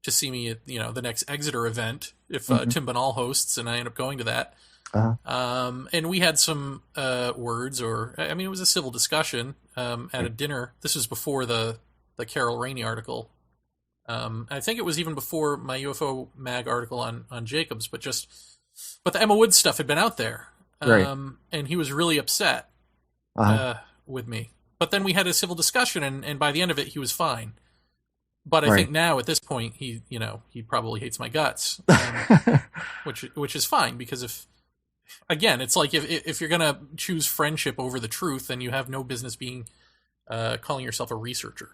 to see me at the next Exeter event if Tim Banal hosts and I end up going to that. Uh-huh. And we had some words, it was a civil discussion at a dinner. This was before the Carol Rainey article. I think it was even before my UFO Mag article on Jacobs, but the Emma Woods stuff had been out there. Right. And he was really upset with me. But then we had a civil discussion, and by the end of it, he was fine. But I think now at this point, he probably hates my guts, which is fine, because again, it's like if you're gonna choose friendship over the truth, then you have no business being calling yourself a researcher.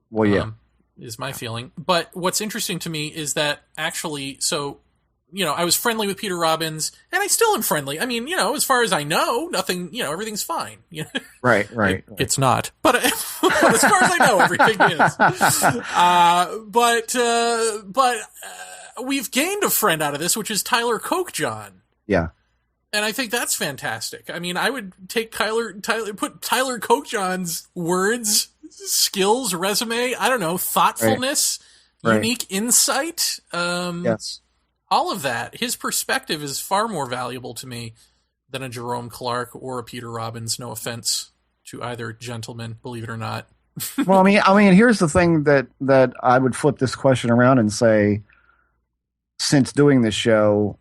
Well, yeah, is my feeling. But what's interesting to me is that actually, I was friendly with Peter Robbins, and I still am friendly. As far as I know, nothing, everything's fine. Right. It's not, but as far as I know, everything is. But we've gained a friend out of this, which is Tyler Kochjohn. Yeah. And I think that's fantastic. I would take put Tyler Kochjohn's words, skills, resume, I don't know, thoughtfulness, unique insight, yes, all of that. His perspective is far more valuable to me than a Jerome Clark or a Peter Robbins. No offense to either gentleman, believe it or not. Well, here's the thing that I would flip this question around and say, since doing this show,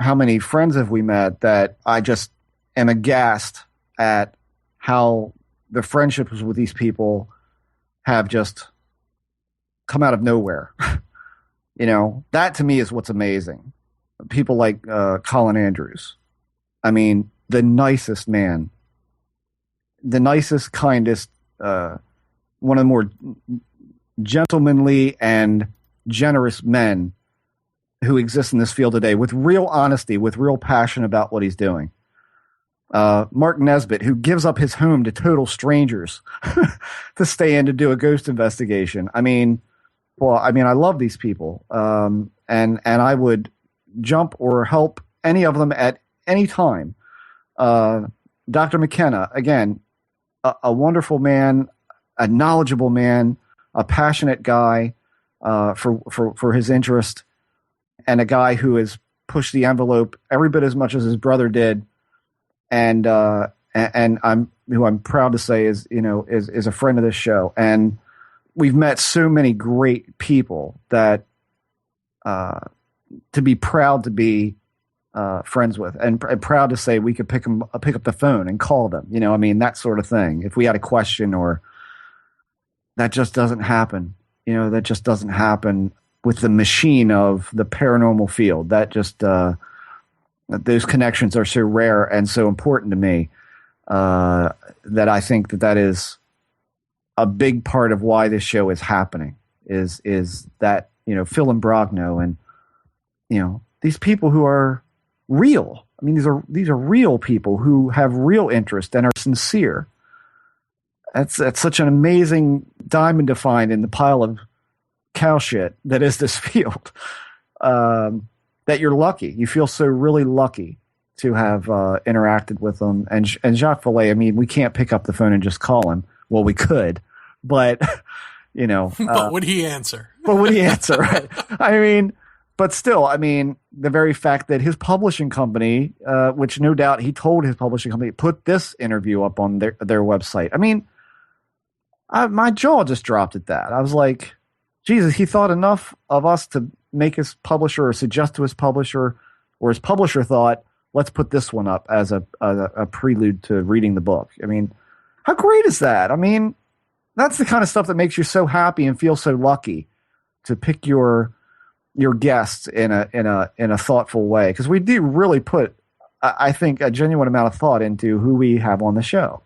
how many friends have we met that I just am aghast at how the friendships with these people have just come out of nowhere. That to me is what's amazing. People like Colin Andrews. The nicest man, the nicest, kindest, one of the more gentlemanly and generous men who exist in this field today, with real honesty, with real passion about what he's doing. Mark Nesbitt, who gives up his home to total strangers to stay in to do a ghost investigation. I love these people, and I would jump or help any of them at any time. Dr. McKenna, again, a wonderful man, a knowledgeable man, a passionate guy for his interest, and a guy who has pushed the envelope every bit as much as his brother did. And I'm proud to say is a friend of this show. And we've met so many great people that to be proud to be friends with, and proud to say we could pick up the phone and call them. You know, I mean, that sort of thing. If we had a question, or that just doesn't happen. You know, that just doesn't happen with the machine of the paranormal field. That just those connections are so rare and so important to me that I think that is a big part of why this show is happening. Is that, you know, Phil and Brogno, and you know, these people who are real. I mean, these are real people who have real interest and are sincere. That's such an amazing diamond to find in the pile of cow shit that is this field. That you're lucky. You feel so really lucky to have interacted with them. And Jacques Vallée, I mean, we can't pick up the phone and just call him. Well, we could, but you know. But would he answer? Right? I mean, but still, I mean, the very fact that his publishing company, which no doubt he told his publishing company, put this interview up on their website. I mean, my jaw just dropped at that. I was like, Jesus, he thought enough of us to make his publisher, or suggest to his publisher, or his publisher thought, let's put this one up as a prelude to reading the book. I mean, how great is that? I mean, that's the kind of stuff that makes you so happy and feel so lucky to pick your guests in a thoughtful way, because we do really put, I think, a genuine amount of thought into who we have on the show,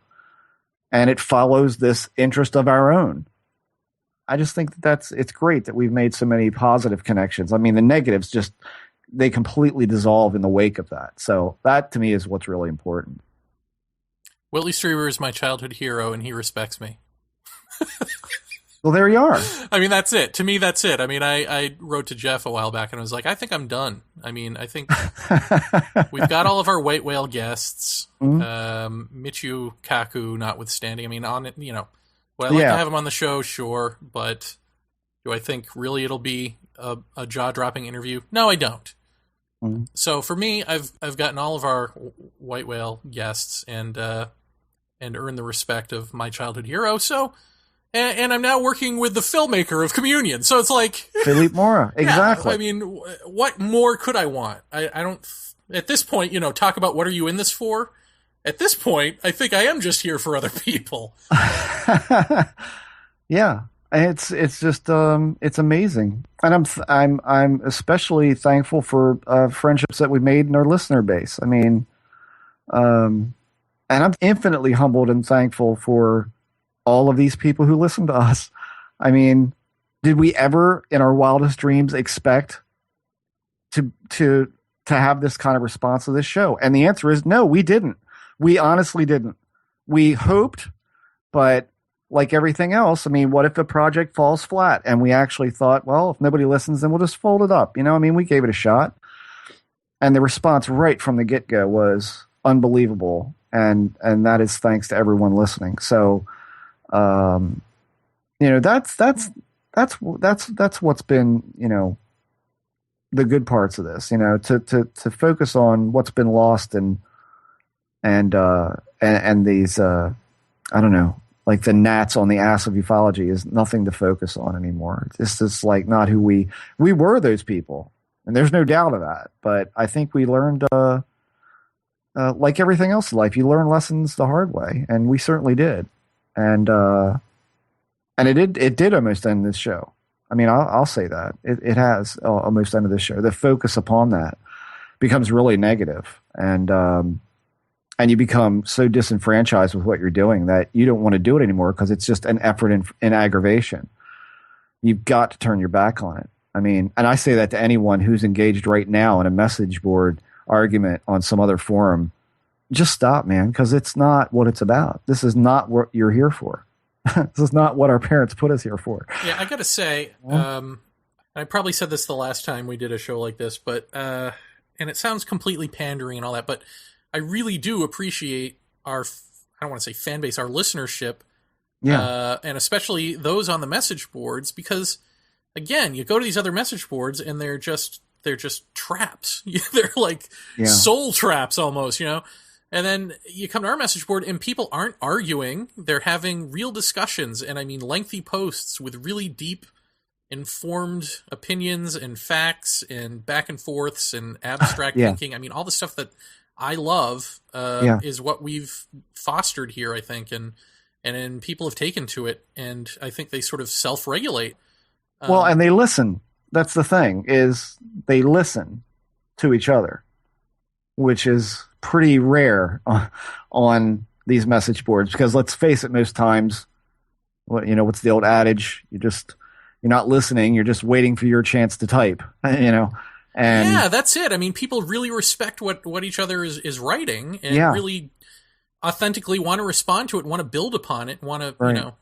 and it follows this interest of our own. I just think it's great that we've made so many positive connections. I mean, the negatives they completely dissolve in the wake of that. So that to me is what's really important. Willie Strieber is my childhood hero, and he respects me. Well, there you are. I mean, that's it. To me, that's it. I mean, I wrote to Jeff a while back and I was like, I think I'm done. I mean, I think we've got all of our white whale guests, Michio Kaku notwithstanding. I mean, on it, you know, would I like to have him on the show? Sure. But do I think really it'll be a jaw-dropping interview? No, I don't. Mm-hmm. So for me, I've gotten all of our white whale guests and earned the respect of my childhood hero. So, and I'm now working with the filmmaker of Communion. So it's like Philippe Mora. Exactly. Yeah, I mean, what more could I want? I don't, at this point, you know, talk about what are you in this for? At this point, I think I am just here for other people. Yeah. It's just it's amazing, and I'm especially thankful for friendships that we made in our listener base. I mean, and I'm infinitely humbled and thankful for all of these people who listen to us. I mean, did we ever in our wildest dreams expect to have this kind of response to this show? And the answer is no, we didn't. We honestly didn't. We hoped, but like everything else, I mean, what if the project falls flat? And we actually thought, well, if nobody listens, then we'll just fold it up. You know, I mean, we gave it a shot. And the response right from the get-go was unbelievable. And that is thanks to everyone listening. So, you know, that's what's been, you know, the good parts of this, you know, to focus on what's been lost and these, I don't know, like the gnats on the ass of ufology is nothing to focus on anymore. It's just like not who we were, those people. And there's no doubt of that. But I think we learned, like everything else in life, you learn lessons the hard way. And we certainly did. And it did almost end this show. I mean, I'll say that. It has almost ended this show. The focus upon that becomes really negative. And you become so disenfranchised with what you're doing that you don't want to do it anymore because it's just an effort in aggravation. You've got to turn your back on it. I mean, and I say that to anyone who's engaged right now in a message board argument on some other forum. Just stop, man, because it's not what it's about. This is not what you're here for. This is not what our parents put us here for. Yeah, I got to say, I probably said this the last time we did a show like this, but and it sounds completely pandering and all that, but I really do appreciate our, I don't want to say fan base, our listenership, and especially those on the message boards, because again, you go to these other message boards and they're just traps. They're like soul traps almost, you know. And then you come to our message board and people aren't arguing; they're having real discussions, and I mean lengthy posts with really deep informed opinions and facts and back and forths and abstract Yeah. thinking. I mean, all the stuff that I love Yeah. is what we've fostered here, I think, and then people have taken to it, and I think they sort of self-regulate. Well, and they listen. That's the thing, is they listen to each other, which is pretty rare on these message boards, because let's face it, most times, what's the old adage? You're not listening. You're just waiting for your chance to type, And yeah, that's it. I mean, people really respect what each other is writing, and really authentically want to respond to it, want to build upon it, want to,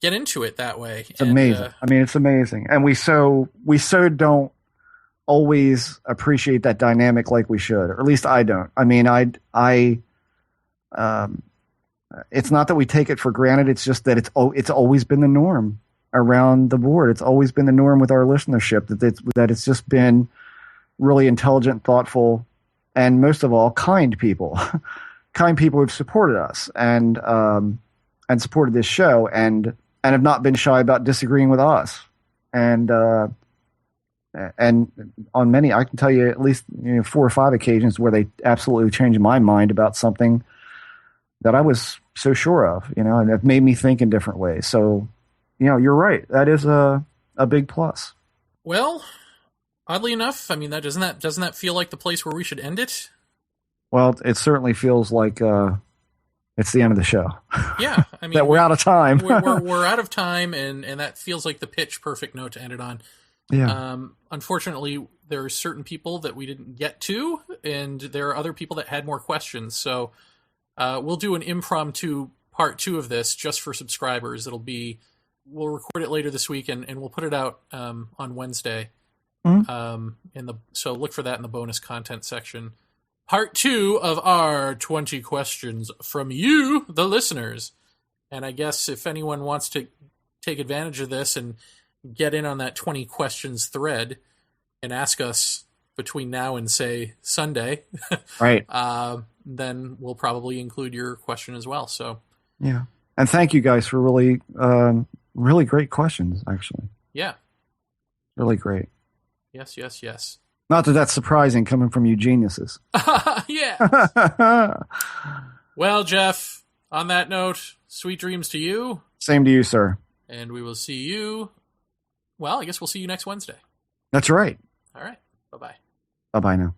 get into it that way. It's amazing. I mean, it's amazing. And we so don't always appreciate that dynamic like we should, or at least I don't. I mean, it's not that we take it for granted. It's just that it's always been the norm around the board. It's always been the norm with our listenership that it's just been really intelligent, thoughtful, and most of all, kind people. Kind people who've supported us and supported this show and have not been shy about disagreeing with us. And on many, I can tell you at least 4 or 5 occasions where they absolutely changed my mind about something that I was so sure of, and it made me think in different ways. So, you're right. That is a big plus. Well, oddly enough, I mean, doesn't that feel like the place where we should end it? Well, it certainly feels like it's the end of the show. Yeah, I mean, that we're out of time. we're out of time, and that feels like the pitch perfect note to end it on. Yeah. Unfortunately, there are certain people that we didn't get to, and there are other people that had more questions. So we'll do an impromptu part 2 of this just for subscribers. We'll record it later this week, and we'll put it out on Wednesday. Mm-hmm. So look for that in the bonus content section. Part 2 of our 20 questions from you, the listeners. And I guess if anyone wants to take advantage of this and get in on that 20 questions thread and ask us between now and, say, Sunday, right? Then we'll probably include your question as well. So, yeah. And thank you guys for really, really great questions, actually. Yeah. Really great. Yes. Not that that's surprising coming from you geniuses. Yeah. Well, Jeff, on that note, sweet dreams to you. Same to you, sir. And we will see you. Well, I guess we'll see you next Wednesday. That's right. All right. Bye-bye. Bye-bye now.